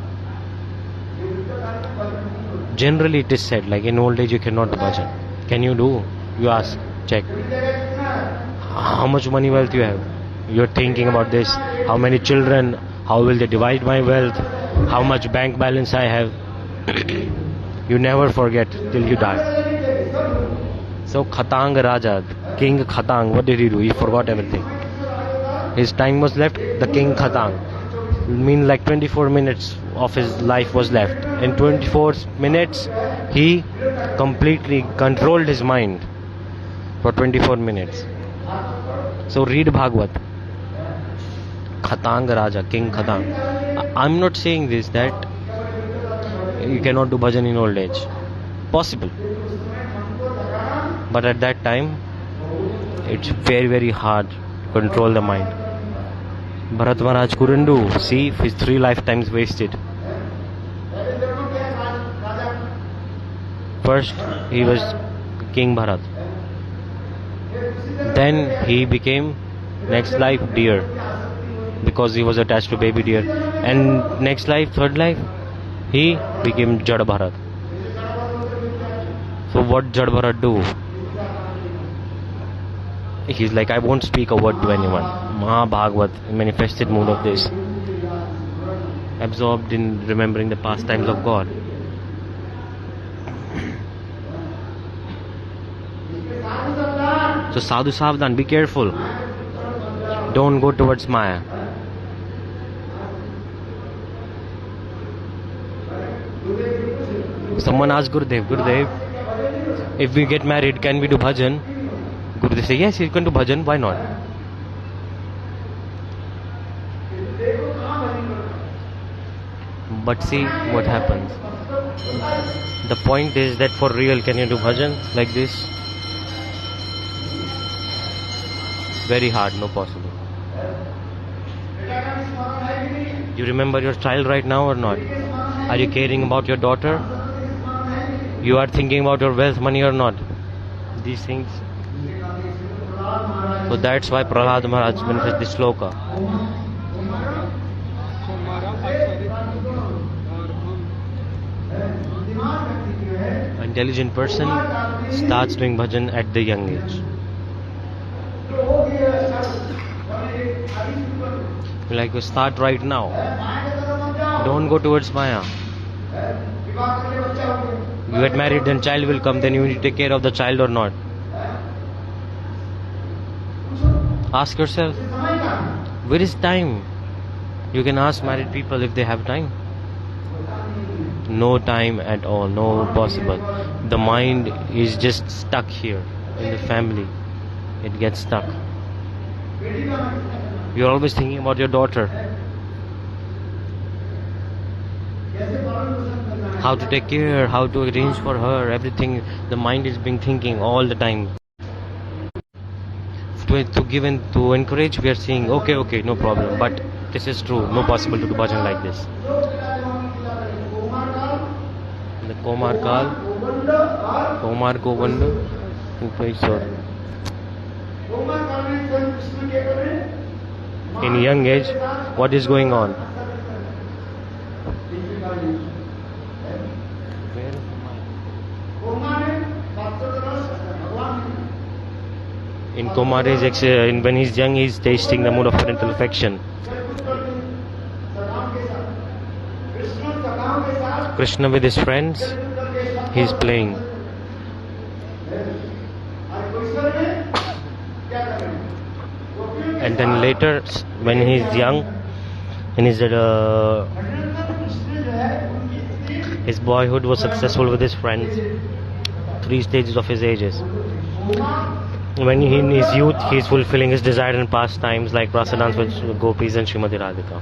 it is said like in old age you cannot do bhajan. Can you do? You ask, check. How much money wealth you have? You're thinking about this. How many children? How will they divide my wealth? How much bank balance I have? You never forget till you die. So Khatang Raja, King Khatang, what did he do? He forgot everything. His time was left, the King Khatang. It means like 24 minutes of his life was left. In 24 minutes, he completely controlled his mind for 24 minutes. So read Bhagavad. Khatang Raja, King Khatang. I'm not saying this that you cannot do bhajan in old age. Possible. But at that time, it's very, very hard to control the mind. Bharat Maharaj couldn't do. See, his 3 lifetimes wasted. First, he was King Bharat. Then he became, next life, deer. Because he was attached to baby deer. And next life, third life, he became Jad Bharat. So what Jad Bharat do? He's like, I won't speak a word to anyone. Mahabhagavat, manifested mood of this. Absorbed in remembering the pastimes of God. So sadhu savdhan, be careful. Don't go towards Maya. Someone asked Gurudev, if we get married, can we do bhajan? Gurudev said, yes, you can do bhajan, why not? But see what happens. The point is that for real, can you do bhajan like this? Very hard, no possible. You remember your child right now or not? Are you caring about your daughter? You are thinking about your wealth, money or not? These things. So that's why Prahlad Maharaj manifested this sloka. Intelligent person starts doing bhajan at the young age. Like you start right now. Don't go towards Maya. You get married, then child will come, then you need to take care of the child or not. Ask yourself, where is time? You can ask married people if they have time. No time at all, no possible. The mind is just stuck here in the family. It gets stuck. You're always thinking about your daughter. How to take care, how to arrange for her, everything. The mind is being thinking all the time. To give and to encourage, we are saying, okay, no problem. But this is true, no possible to do bhajan like this. The Komar Kal, Komar Govanda, in young age, what is going on? In Komar age, when he's young, he's tasting the mood of parental affection. Krishna with his friends, he's playing. And then later, when he's young, in his boyhood was successful with his friends, 3 stages of his ages. When he in his youth, he is fulfilling his desire and pastimes like rasa dance with gopis and Srimati Radhika.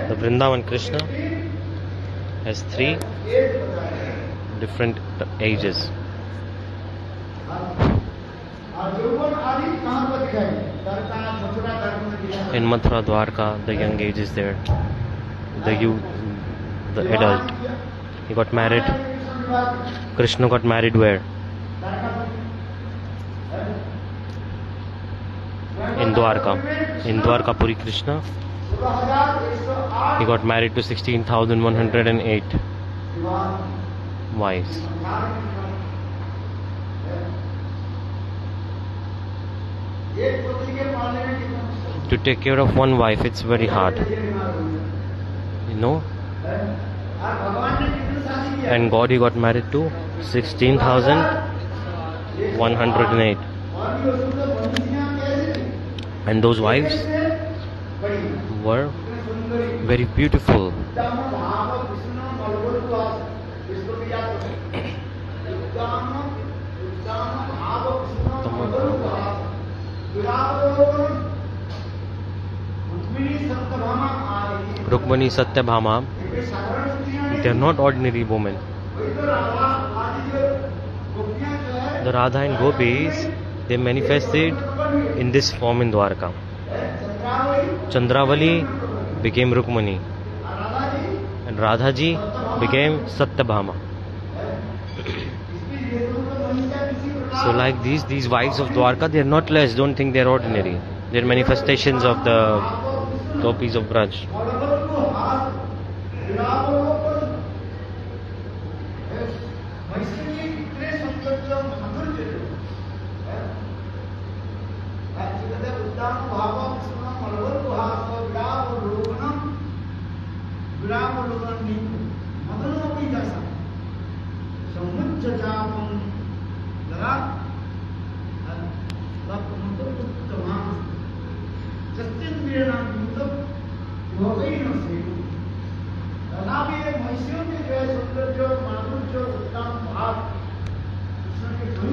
The Vrindavan Krishna has 3 different ages. In Mathura Dwarka, the young age is there. The youth, the adult. He got married. Krishna got married where? In Dwarka. In Dwarkapuri Krishna, he got married to 16,108 wives. To take care of one wife, it's very hard. You know? And Gaudiya got married to 16,108. And those wives were very beautiful. Rukmani Satyabhama, they are not ordinary women. The Radha and Gopis, they manifested in this form in Dwarka. Chandravali became Rukmani and Radhaji became Satyabhama. So like these wives of Dwarka, they are not less, don't think they are ordinary. They are manifestations of the Gopis of Braj.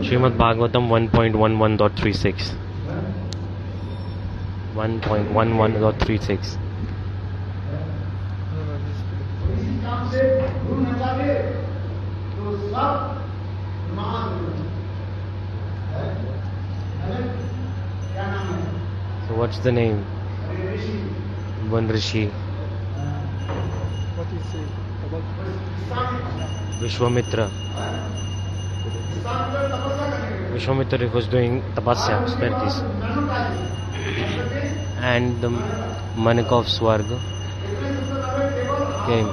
Srimad Bhagavatam 1.11.36. 1.11.36. So what's the name? One Rishi. What is it about? Vishwamitra. Vishwamitra was doing tapasya, spiritis. And the Manik of Swarga came.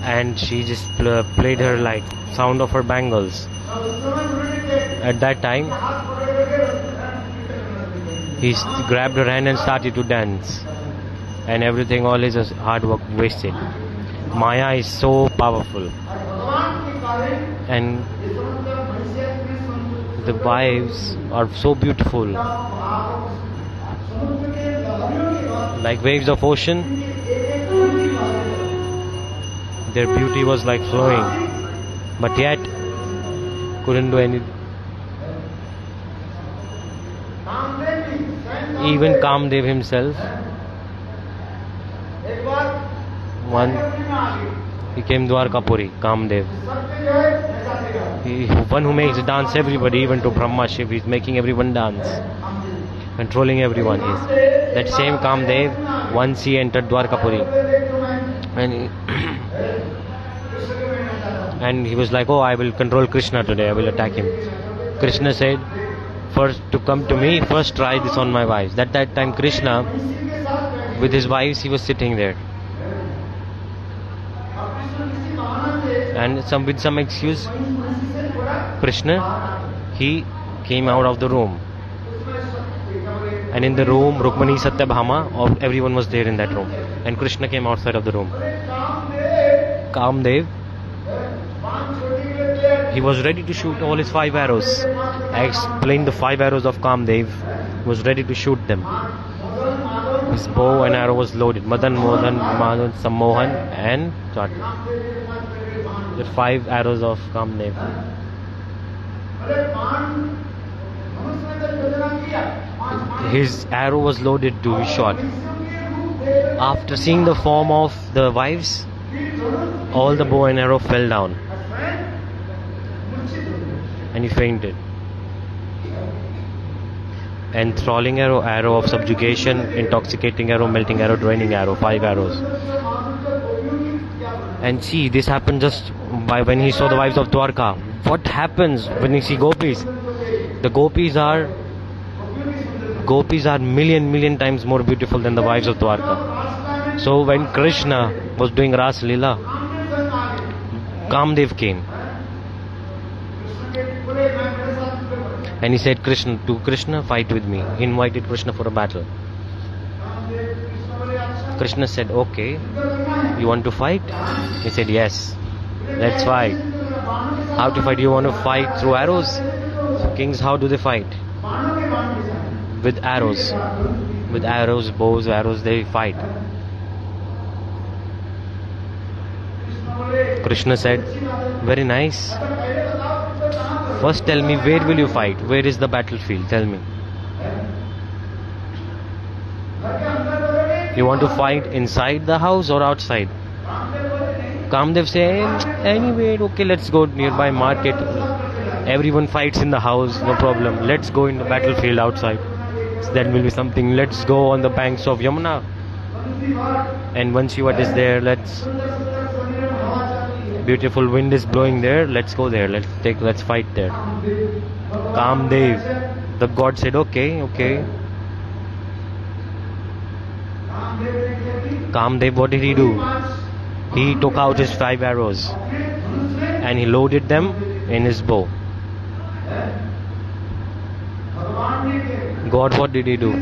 And she just played her like sound of her bangles. At that time, he grabbed her hand and started to dance. And everything, all his hard work wasted. Maya is so powerful. And the wives are so beautiful. Like waves of ocean. Their beauty was like flowing. But yet, couldn't do any. Even Kamdev himself, he came Dwarkapuri, Kamdev. One who makes dance everybody, even to Brahma Shiv, he's making everyone dance, controlling everyone. That same Kamdev, once he entered Dwarkapuri, and he was like, oh, I will control Krishna today, I will attack him. Krishna said, first to come to me, first try this on my wives. That time Krishna, with his wives, he was sitting there. And with some excuse, Krishna, he came out of the room. And in the room, Rukmani, Satyabhama, everyone was there in that room. And Krishna came outside of the room. Kamdev, he was ready to shoot all his 5 arrows. I explained the 5 arrows of Kamdev. He was ready to shoot them. His bow and arrow was loaded. Madan, Mohan, Madhan, Sammohan and Chakra. The 5 arrows of Kamdev. His arrow was loaded to be shot. After seeing the form of the wives, all the bow and arrow fell down. And he fainted. Enthralling arrow, arrow of subjugation, intoxicating arrow, melting arrow, draining arrow, 5 arrows. And see, this happened just by when he saw the wives of Dwarka. What happens when you see gopis? The gopis are million times more beautiful than the wives of Dwarka. So when Krishna was doing Ras Leela, Kamdev came. And he said, Krishna, fight with me. He invited Krishna for a battle. Krishna said, okay, you want to fight? He said, yes, let's fight. How to fight? You want to fight through arrows? So kings, how do they fight? With arrows. With arrows, bows, arrows, they fight. Krishna said, very nice. First tell me, where will you fight? Where is the battlefield? Tell me. You want to fight inside the house or outside? Kamdev said, anyway, okay, let's go nearby market. Everyone fights in the house, no problem. Let's go in the battlefield outside. So that will be something. Let's go on the banks of Yamuna. And once Shivat is there, beautiful wind is blowing there, let's go there, let's fight there. Kamdev, the god said, okay. Kamdev, what did he do? He took out his 5 arrows and he loaded them in his bow. God, what did he do?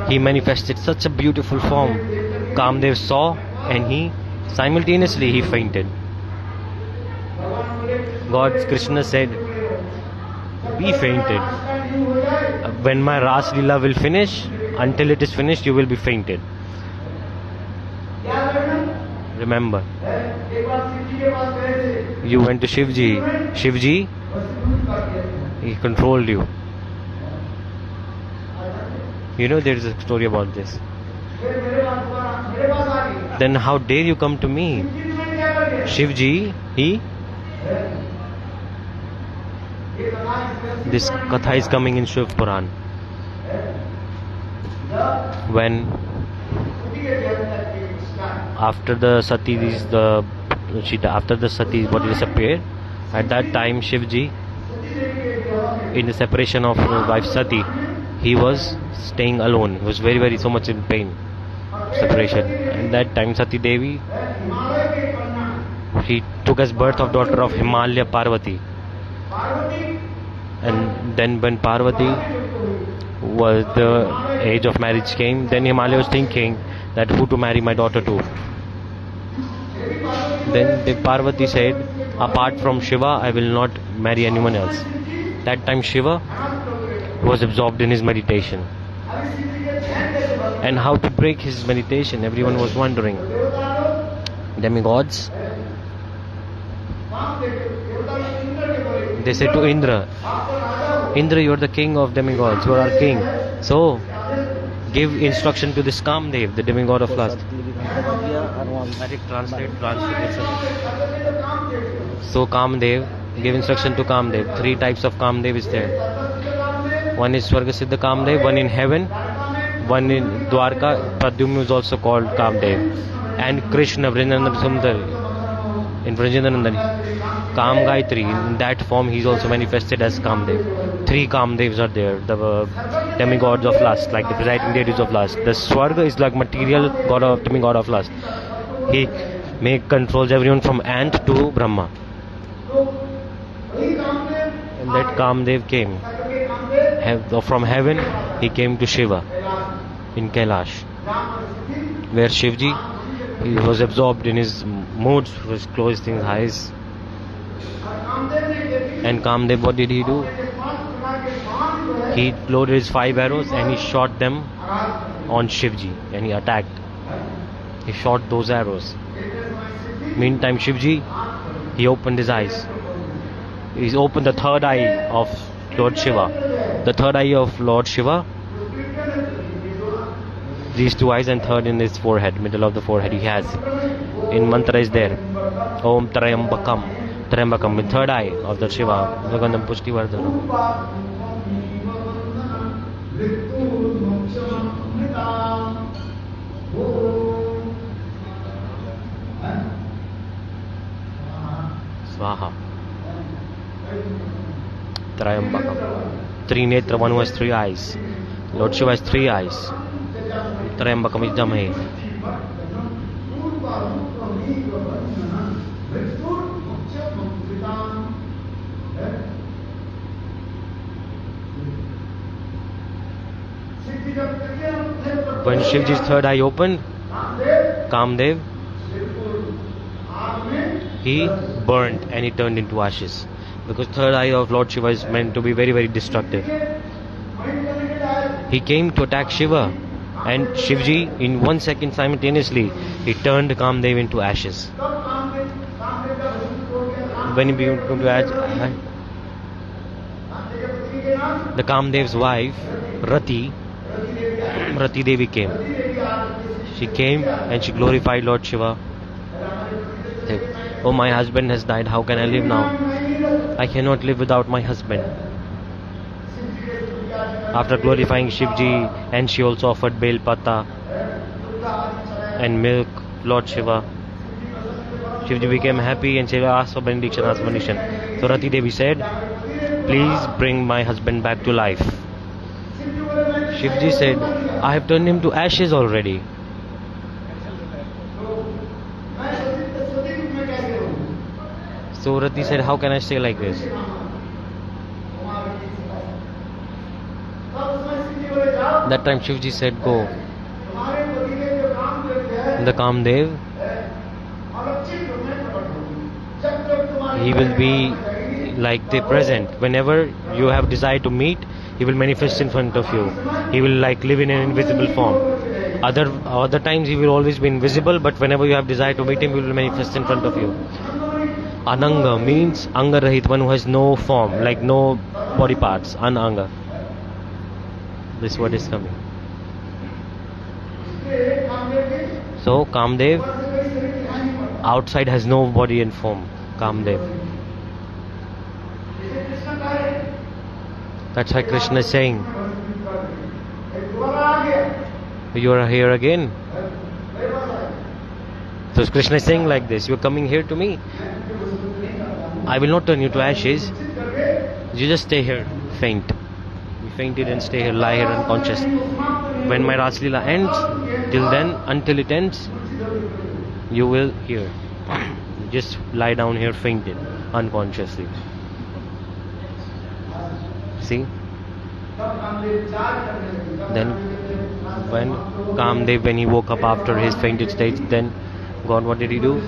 He manifested such a beautiful form. Kamdev saw, and he simultaneously fainted. God Krishna said, "Be fainted. When my Ras Leela will finish, until it is finished, you will be fainted. Remember." You went to Shivji. Shivji, he controlled you. You know there is a story about this. Then how dare you come to me? Shivji, this Katha is coming in Shiv Puran. When after the Sati body disappeared, at that time Shivji, in the separation of wife Sati, he was staying alone. He was very so much in pain, separation. And that time Sati Devi, he took as birth of daughter of Himalaya Parvati. And then when Parvati was the age of marriage came, then Himalaya was thinking that who to marry my daughter to. Then the Parvati said, apart from Shiva, I will not marry anyone else. That time Shiva was absorbed in his meditation. And how to break his meditation, everyone was wondering. Demigods, they said to Indra, you are the king of demigods, you are our king. So, give instruction to this Kamdev, the demigod of lust. So Kamdev, give instruction to Kamdev. 3 types of Kamdev is there. One is Swargasiddha Kamdev, one in heaven, one in Dwarka. Pradyumna is also called Kamdev. And Krishna, Vrindavan Sundar, in Vrindavan, Kam Gayatri, in that form he is also manifested as Kamdev. 3 Kamdevs are there, the demigods of lust, like the presiding deities of lust. The Swarga is like material demigod of lust. He controls everyone from ant to Brahma. And that Kamdev came. From heaven, he came to Shiva in Kailash, where Shivji, he was absorbed in his moods, was closed his eyes. And Kamdev, what did he do? He loaded his 5 arrows and he shot them on Shivji, and he attacked. He shot those arrows. Meantime, Shivji, he opened his eyes. He opened the 3rd eye of Lord Shiva. The 3rd eye of Lord Shiva, these 2 eyes, and 3rd in his forehead, middle of the forehead he has. In mantra is there. Om Trayambakam. Trayambakam, the 3rd eye of the Shiva. Nagandam Pushti Vardhanam. Swaha. Trayambakam. 3 netra, one who has 3 eyes. Lord Shiva has 3 eyes. Trayambakam Idamahe. When Shivji's 3rd eye opened, Kamdev, he burned and he turned into ashes. Because 3rd eye of Lord Shiva is meant to be very destructive. He came to attack Shiva, and Shivji, in 1 second simultaneously, he turned Kamdev into ashes. When he began to ash, the Kamdev's wife, Rati Devi came. She came and she glorified Lord Shiva. Said, oh, my husband has died, how can I live now? I cannot live without my husband. After glorifying Shivji, and she also offered Bel Pata and milk, Lord Shiva. Shivji became happy and she asked for benediction, So Rati Devi said, please bring my husband back to life. Shivji said, I have turned him to ashes already. So Rati said, how can I stay like this? That time Shivji said, go. the Kamdev, he will be like the present. Whenever you have desire to meet, he will manifest in front of you. He will like live in an invisible form. Other times he will always be invisible, but whenever you have desire to meet him, he will manifest in front of you. Ananga means anga rahit, one who has no form, like no body parts. Ananga. This word is coming. So Kamdev outside has no body and form. Kamdev. That's why Krishna is saying, you are here again. So Krishna is saying like this, you are coming here to me. I will not turn you to ashes. You just stay here, faint. You fainted and stay here, lie here unconscious. When my Raslila ends, till then, until it ends, you will hear. Just lie down here fainted, unconsciously. See? Then when Kamdev, when he woke up after his fainted state, then God, what did he do?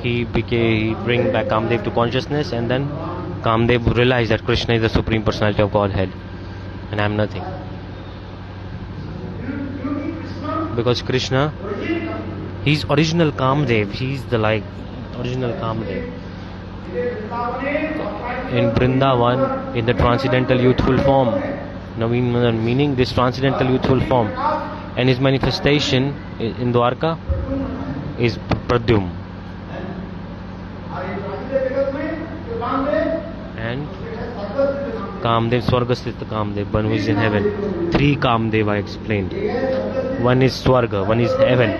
He bring back Kamdev to consciousness, and then Kamdev realized that Krishna is the Supreme Personality of Godhead and I am nothing. Because Krishna, he's original Kamdev, he's the original Kamdev. In Vrindavan, in the transcendental youthful form, Naveen Madan, meaning this transcendental youthful form, and his manifestation in Dwarka is Pradyum. And Kamdev, Swargasthita Kamdev, one who is in heaven. 3 Kamdev I explained. One is Swarga, one is heaven.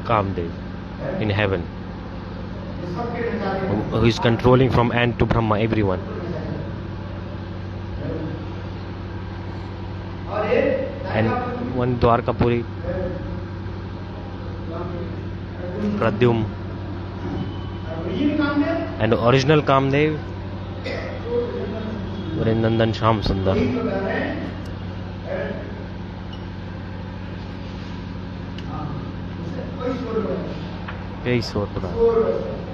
Kamdev, in heaven, who is controlling from Ant to Brahma, everyone. And one Dwarkapuri, Pradyum. And the original Kamdev, Vrindandan Sham Sundar.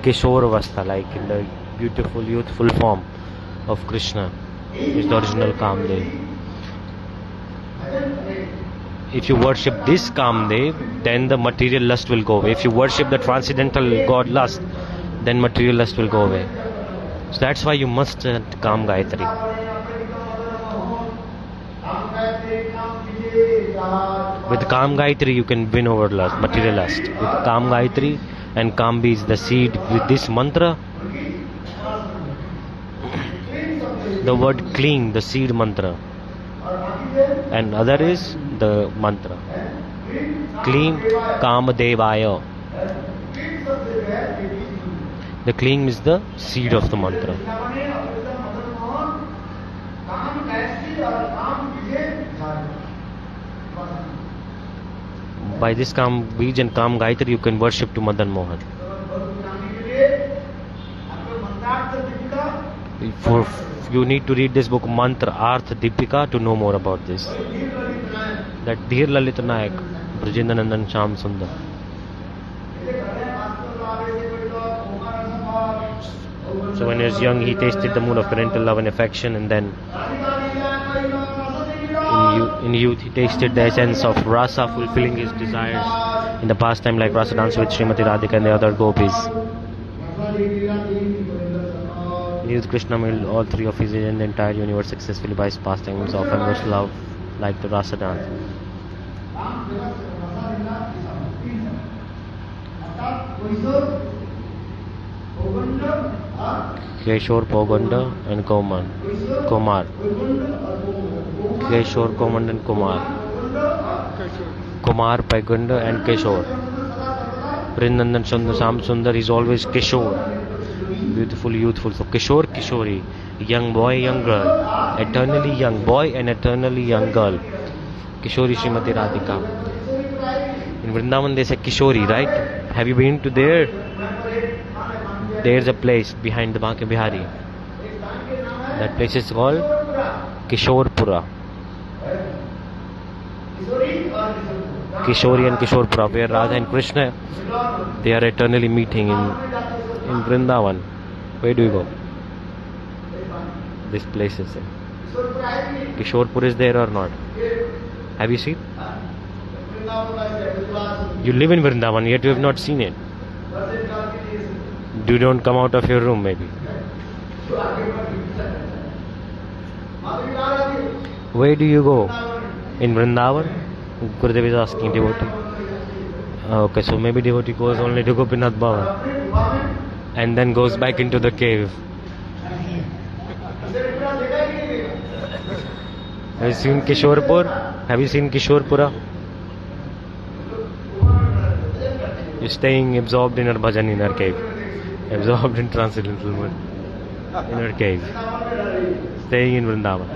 Kishore Avastha, like in the beautiful youthful form of Krishna, is the original Kamdev. If you worship this Kamdev, then the material lust will go away. If you worship the transcendental God lust, then material lust will go away. So that's why you must chant Kam Gayatri. With Kam Gayatri you can win over lust, material lust. With Kam Gayatri and Kam is the seed. With this mantra, the word clean, the seed mantra, and other is the mantra. Clean Kamadevaya. The clean is the seed of the mantra. By this Kam Bij and Kam Gayatri you can worship to Madan Mohan. You need to read this book Mantra Arth Deepika to know more about this. That Dhir Lalit Nayak, Brajendanandan Sham Sundar. So when he was young, he tasted the moon of parental love and affection, and then in youth he tasted the essence of rasa, fulfilling his desires in the pastime like rasa dance with Srimati Radhika and the other gopis. In youth, Krishna made all 3 of his and the entire universe successfully by his pastimes of endless love like the rasa dance. Keshor, Poganda and Kumar. Keshor, Komand and Kumar. Kumar, Paganda and Keshor. Vrindandan Sham Sundar is always Keshor. Beautiful, youthful. So Keshor, Kishori. Young boy, young girl. Eternally young boy and eternally young girl. Kishori Srimati Radhika. In Vrindavan they say Kishori, right? Have you been to there? There's a place behind the Banke Bihari. That place is called Kishorpura. Kishori and Kishorpura, where Radha and Krishna, they are eternally meeting in Vrindavan. Where do you go? This place is there. Kishorpur is there or not? Have you seen? You live in Vrindavan, yet you have not seen it. You don't come out of your room, maybe. Where do you go? In Vrindavan? Gurudev is asking devotee. Okay, so maybe devotee goes only to Gopinath Bhavan and then goes back into the cave. Have you seen Kishorpur? Have you seen Kishorpura? You're staying absorbed in her bhajan in her cave. Absorbed in transcendental mood. In her cave. Staying in Vrindavan.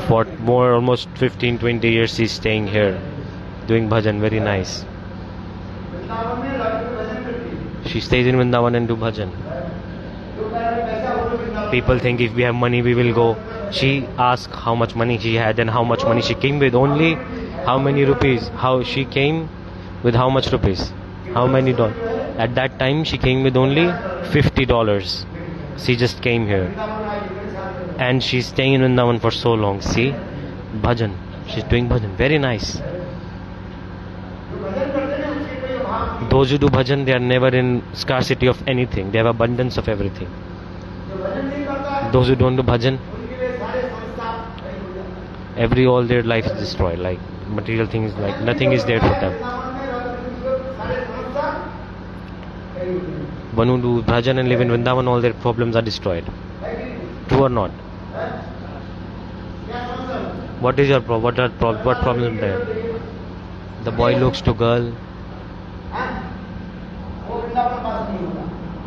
For more, almost 15-20 years she's staying here. Doing bhajan, very nice. She stays in Vrindavan and do bhajan. People think if we have money we will go. She asked how much money she had and how much money she came with. Only how many rupees? How she came with how much rupees? How many dollars? At that time she came with only $50. She just came here. And she's staying in Vrindavan for so long. See? Bhajan. She's doing bhajan. Very nice. Those who do bhajan, they are never in scarcity of anything. They have abundance of everything. Those who don't do bhajan, all their life is destroyed. Like material things, like nothing is there for them. One who do bhajan and live in Vrindavan, all their problems are destroyed. True or not? What is your problem? What problem is there? The boy looks to girl.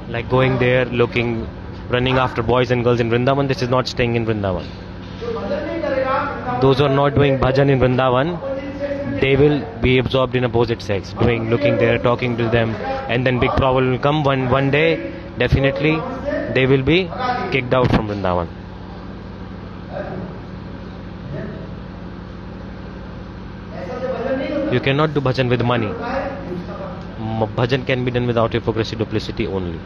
Like going there, looking, running after boys and girls in Vrindavan. This is not staying in Vrindavan. Those who are not doing bhajan in Vrindavan, they will be absorbed in opposite sex, looking there, talking to them, and then big problem will come. One day, definitely, they will be kicked out from Vrindavan. You cannot do bhajan with money. Bhajan can be done without hypocrisy, duplicity only.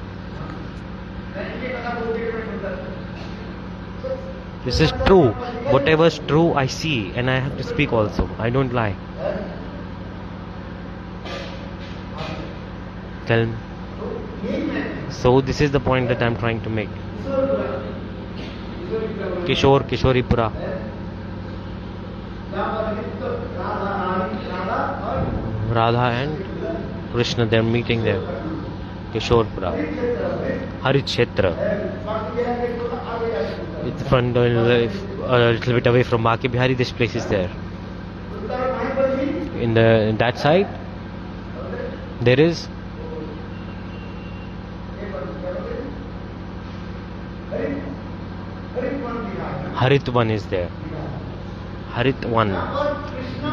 This is true. Whatever is true, I see, and I have to speak also. I don't lie. Tell me. So this is the point that I am trying to make. Kishoripura. Radha and Krishna, they are meeting there. Kishorpura. Harikshetra. It's from a little bit away from Baki Bihari. This place is there. In that side, there is Haritvan is there. Haritvan.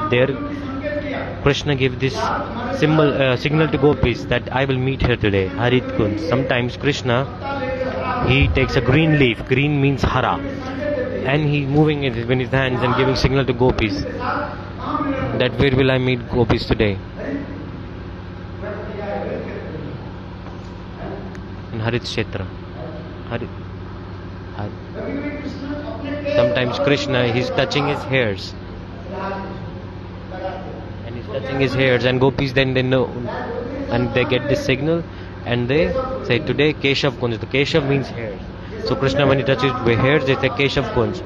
There, Krishna gave this signal to gopis that I will meet her today. Harit Kunj. Sometimes Krishna, he takes a green leaf. Green means hara, and he moving it with his hands and giving signal to gopis that where will I meet gopis today? In Harit Kshetra. Sometimes Krishna, he's touching his hairs. And he's touching his hairs, and gopis then they know, and they get this signal, and they say today Keshav Kunj. The Keshav means hairs. So Krishna, when he touches with hairs, they say Keshav Kunj.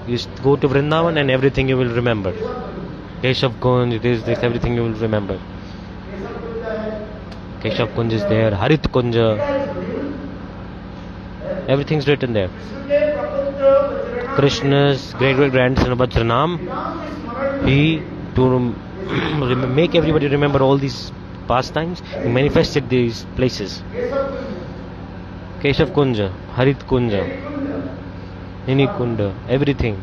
You go to Vrindavan and everything you will remember. Keshav Kunj, this, everything you will remember. Keshav Kunj is there, Harit Kunja. Everything's written there. Krishna's great-great-grandson Vajranam, he, to make everybody remember all these pastimes, he manifested these places. Keshav Kunja, Harit Kunja, Nini Kunda, everything.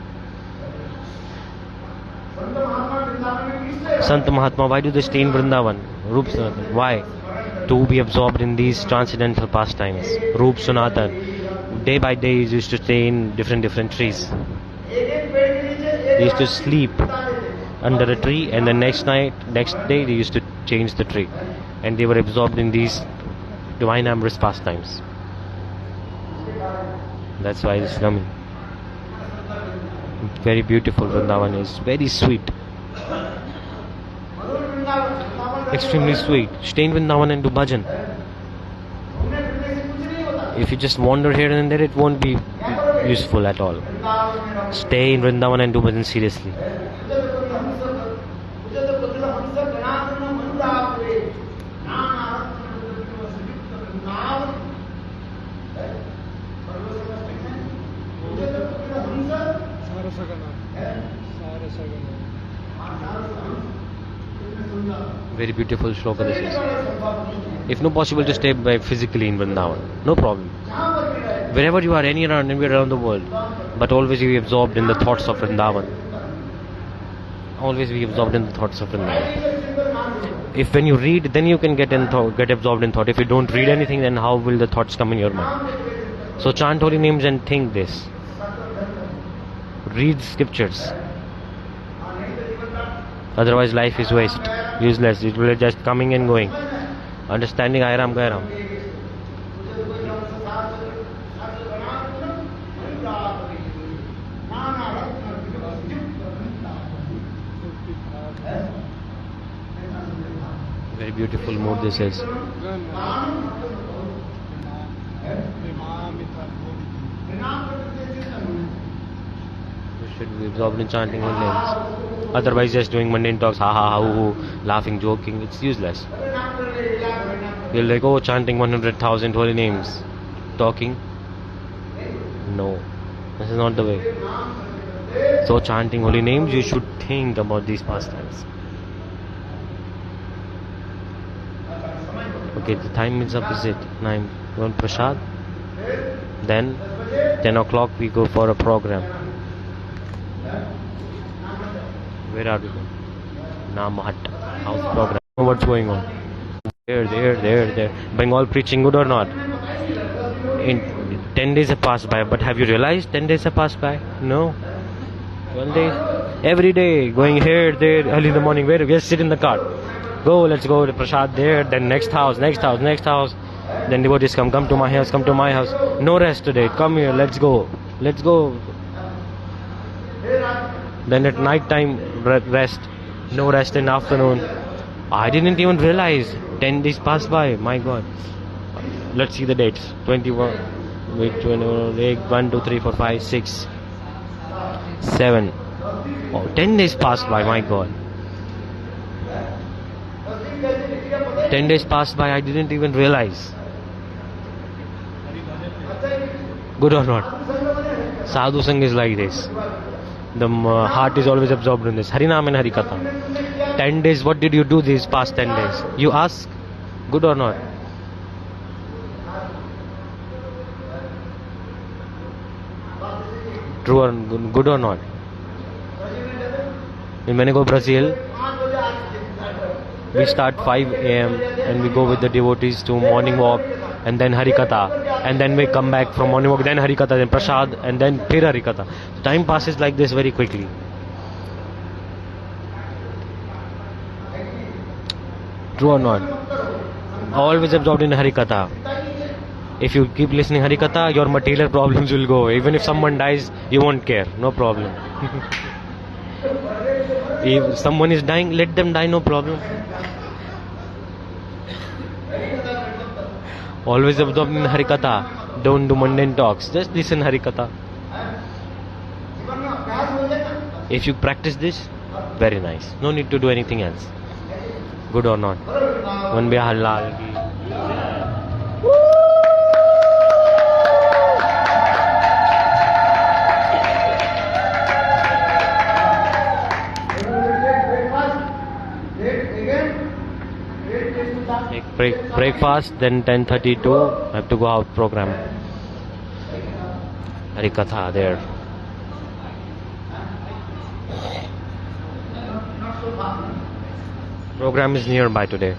Sant Mahatma, why do they stay in Vrindavan? Roop Sanatan, why? To be absorbed in these transcendental pastimes. Roop Sanatan. day by day, he used to stay in different trees. They used to sleep under a tree, and the next day they used to change the tree, and they were absorbed in these divine amorous pastimes. That's why it's coming. Very beautiful. Vrindavan is very sweet, extremely sweet. Stay in Vrindavan and do bhajan. If you just wander here and there, it won't be useful at all. Stay in Vrindavan and do bhajan seriously. Very beautiful shloka this is. If no possible to stay physically in Vrindavan, no problem. Wherever you are, anywhere around the world, but always be absorbed in the thoughts of Vrindavan. Always be absorbed in the thoughts of Vrindavan. If when you read, then you can get absorbed in thought. If you don't read anything, then how will the thoughts come in your mind? So chant holy names and think this. Read scriptures. Otherwise life is waste, useless. It will just coming and going. Understanding Airam Gairam. Very beautiful mood this is. We should be absorbed in chanting holy names. Otherwise just doing mundane talks, ha ha ha, hoo, laughing, joking, it's useless. You're like, oh, chanting 100,000 holy names, talking. No, this is not the way. So chanting holy names, you should think about these pastimes. Okay, the time is up, is it? 9. We want prasad. Then 10 o'clock we go for a program. Where are we going? Namahat. House program. What's going on? There. Bengal preaching good or not? In 10 days have passed by, but have you realized 10 days have passed by? No. 12 days. Every day going here, there, early in the morning. Where? Just sit in the car. Go, let's go to prasad there, then next house. Then devotees come to my house, No rest today. Come here, let's go. Then at night time, rest. No rest in afternoon. I didn't even realize 10 days passed by. My God. Let's see the dates. 21. Wait, 21. 1, 2, 3, 4, 5, 6, 7. Oh, 10 days passed by. My God. 10 days passed by. I didn't even realize. Good or not? Sadhu Sangh is like this. The heart is always absorbed in this. Harinam and Harikatha. 10 days, what did you do these past 10 days? You ask, good or not? True or good or not? When I go Brazil, we start 5 a.m. and we go with the devotees to morning walk and then Harikatha. And then we come back from morning walk, then Harikatha, then Prasad, and then Phir Harikatha. Time passes like this very quickly. True or not? Always absorbed in Harikatha. If you keep listening Harikatha, your material problems will go. Even if someone dies, you won't care. No problem. If someone is dying, let them die, no problem. Always absorbed in Harikatha. Don't do mundane talks. Just listen Harikatha. If you practice this, very nice. No need to do anything else. Good or not? One be halal. Breakfast, then 10:32 have to go out program. Harikatha there. Program is nearby today.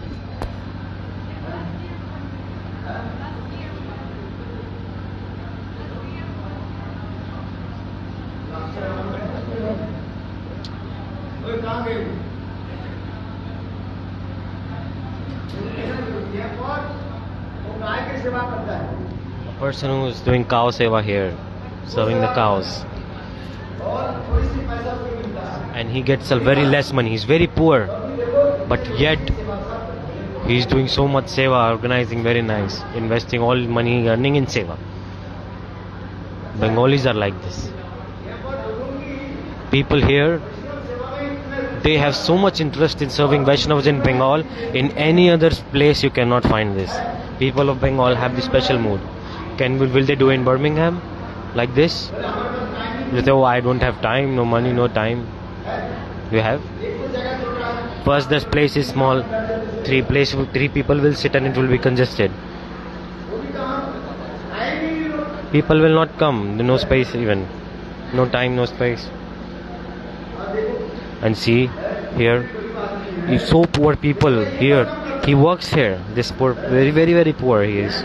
A person who is doing cow seva here, serving the cows, and he gets a very less money. He's very poor, but yet he's doing so much seva, organizing very nice, investing all money earning in seva. Bengalis are like this. People here, they have so much interest in serving Vaishnavas in Bengal. In any other place you cannot find this. People of Bengal have this special mood. Will they do in Birmingham like this? They say, oh, I don't have time, no money, no time. You have? First, this place is small. Three people will sit and it will be congested. People will not come. No space even. No time, no space. And see, here, if so poor people here. He works here. This poor, very, very, very poor he is.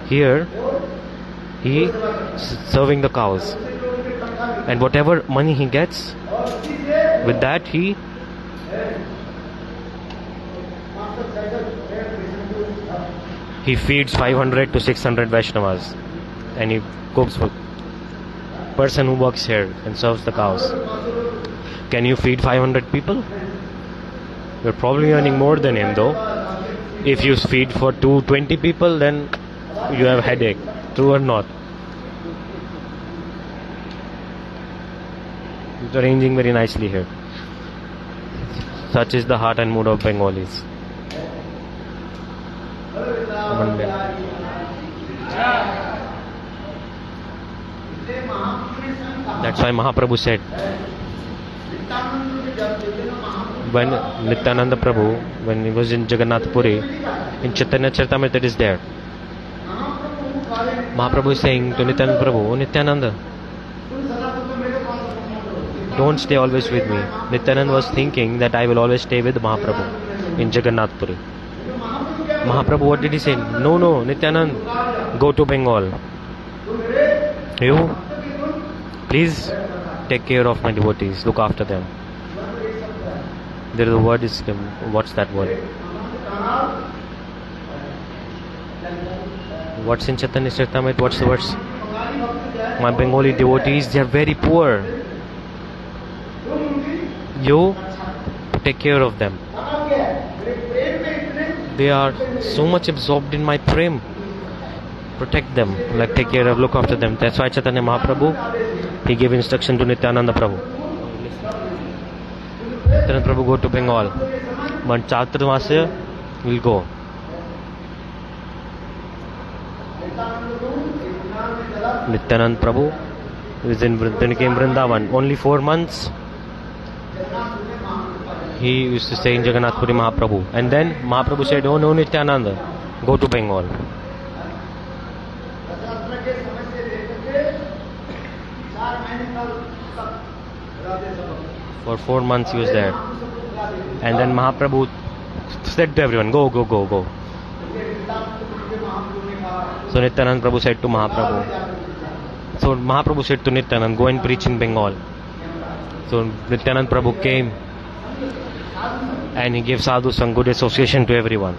Here, he serving the cows. And whatever money he gets, with that he feeds 500 to 600 Vaishnavas. And he cooks for person who works here and serves the cows. Can you feed 500 people? You're probably earning more than him though. If you feed for 220 people, then you have headache. True or not? It's arranging very nicely here. Such is the heart and mood of Bengalis. That's why Mahaprabhu said, when Nityananda Prabhu, when he was in Jagannath Puri, in Chaitanya Charitamrita it is there. Mahaprabhu is saying to Nityananda Prabhu, oh Nityananda, don't stay always with me. Nityananda was thinking that I will always stay with Mahaprabhu in Jagannath Puri. Mahaprabhu, what did he say? No, Nityananda, go to Bengal. You, please take care of my devotees, look after them. There is a word is, what's that word? What's in Chaitanya Charitamrita? What's the words? My Bengali devotees, they are very poor. You take care of them. They are so much absorbed in my prem. Protect them, like take care of, look after them. That's why Chaitanya Mahaprabhu, he gave instruction to Nityananda Prabhu. Nityananda Prabhu go to Bengal. But Chaturmasya will go. Nityananda Prabhu is in Vrindavan. Only 4 months he used to stay in Jagannath Puri Mahaprabhu. And then Mahaprabhu said, oh no Nityananda, go to Bengal. For 4 months he was there. And then Mahaprabhu said to everyone, go. So Nityananda Prabhu said to Mahaprabhu. So Mahaprabhu said to Nityananda, go and preach in Bengal. So Nityananda Prabhu came and he gave sadhu some good association to everyone.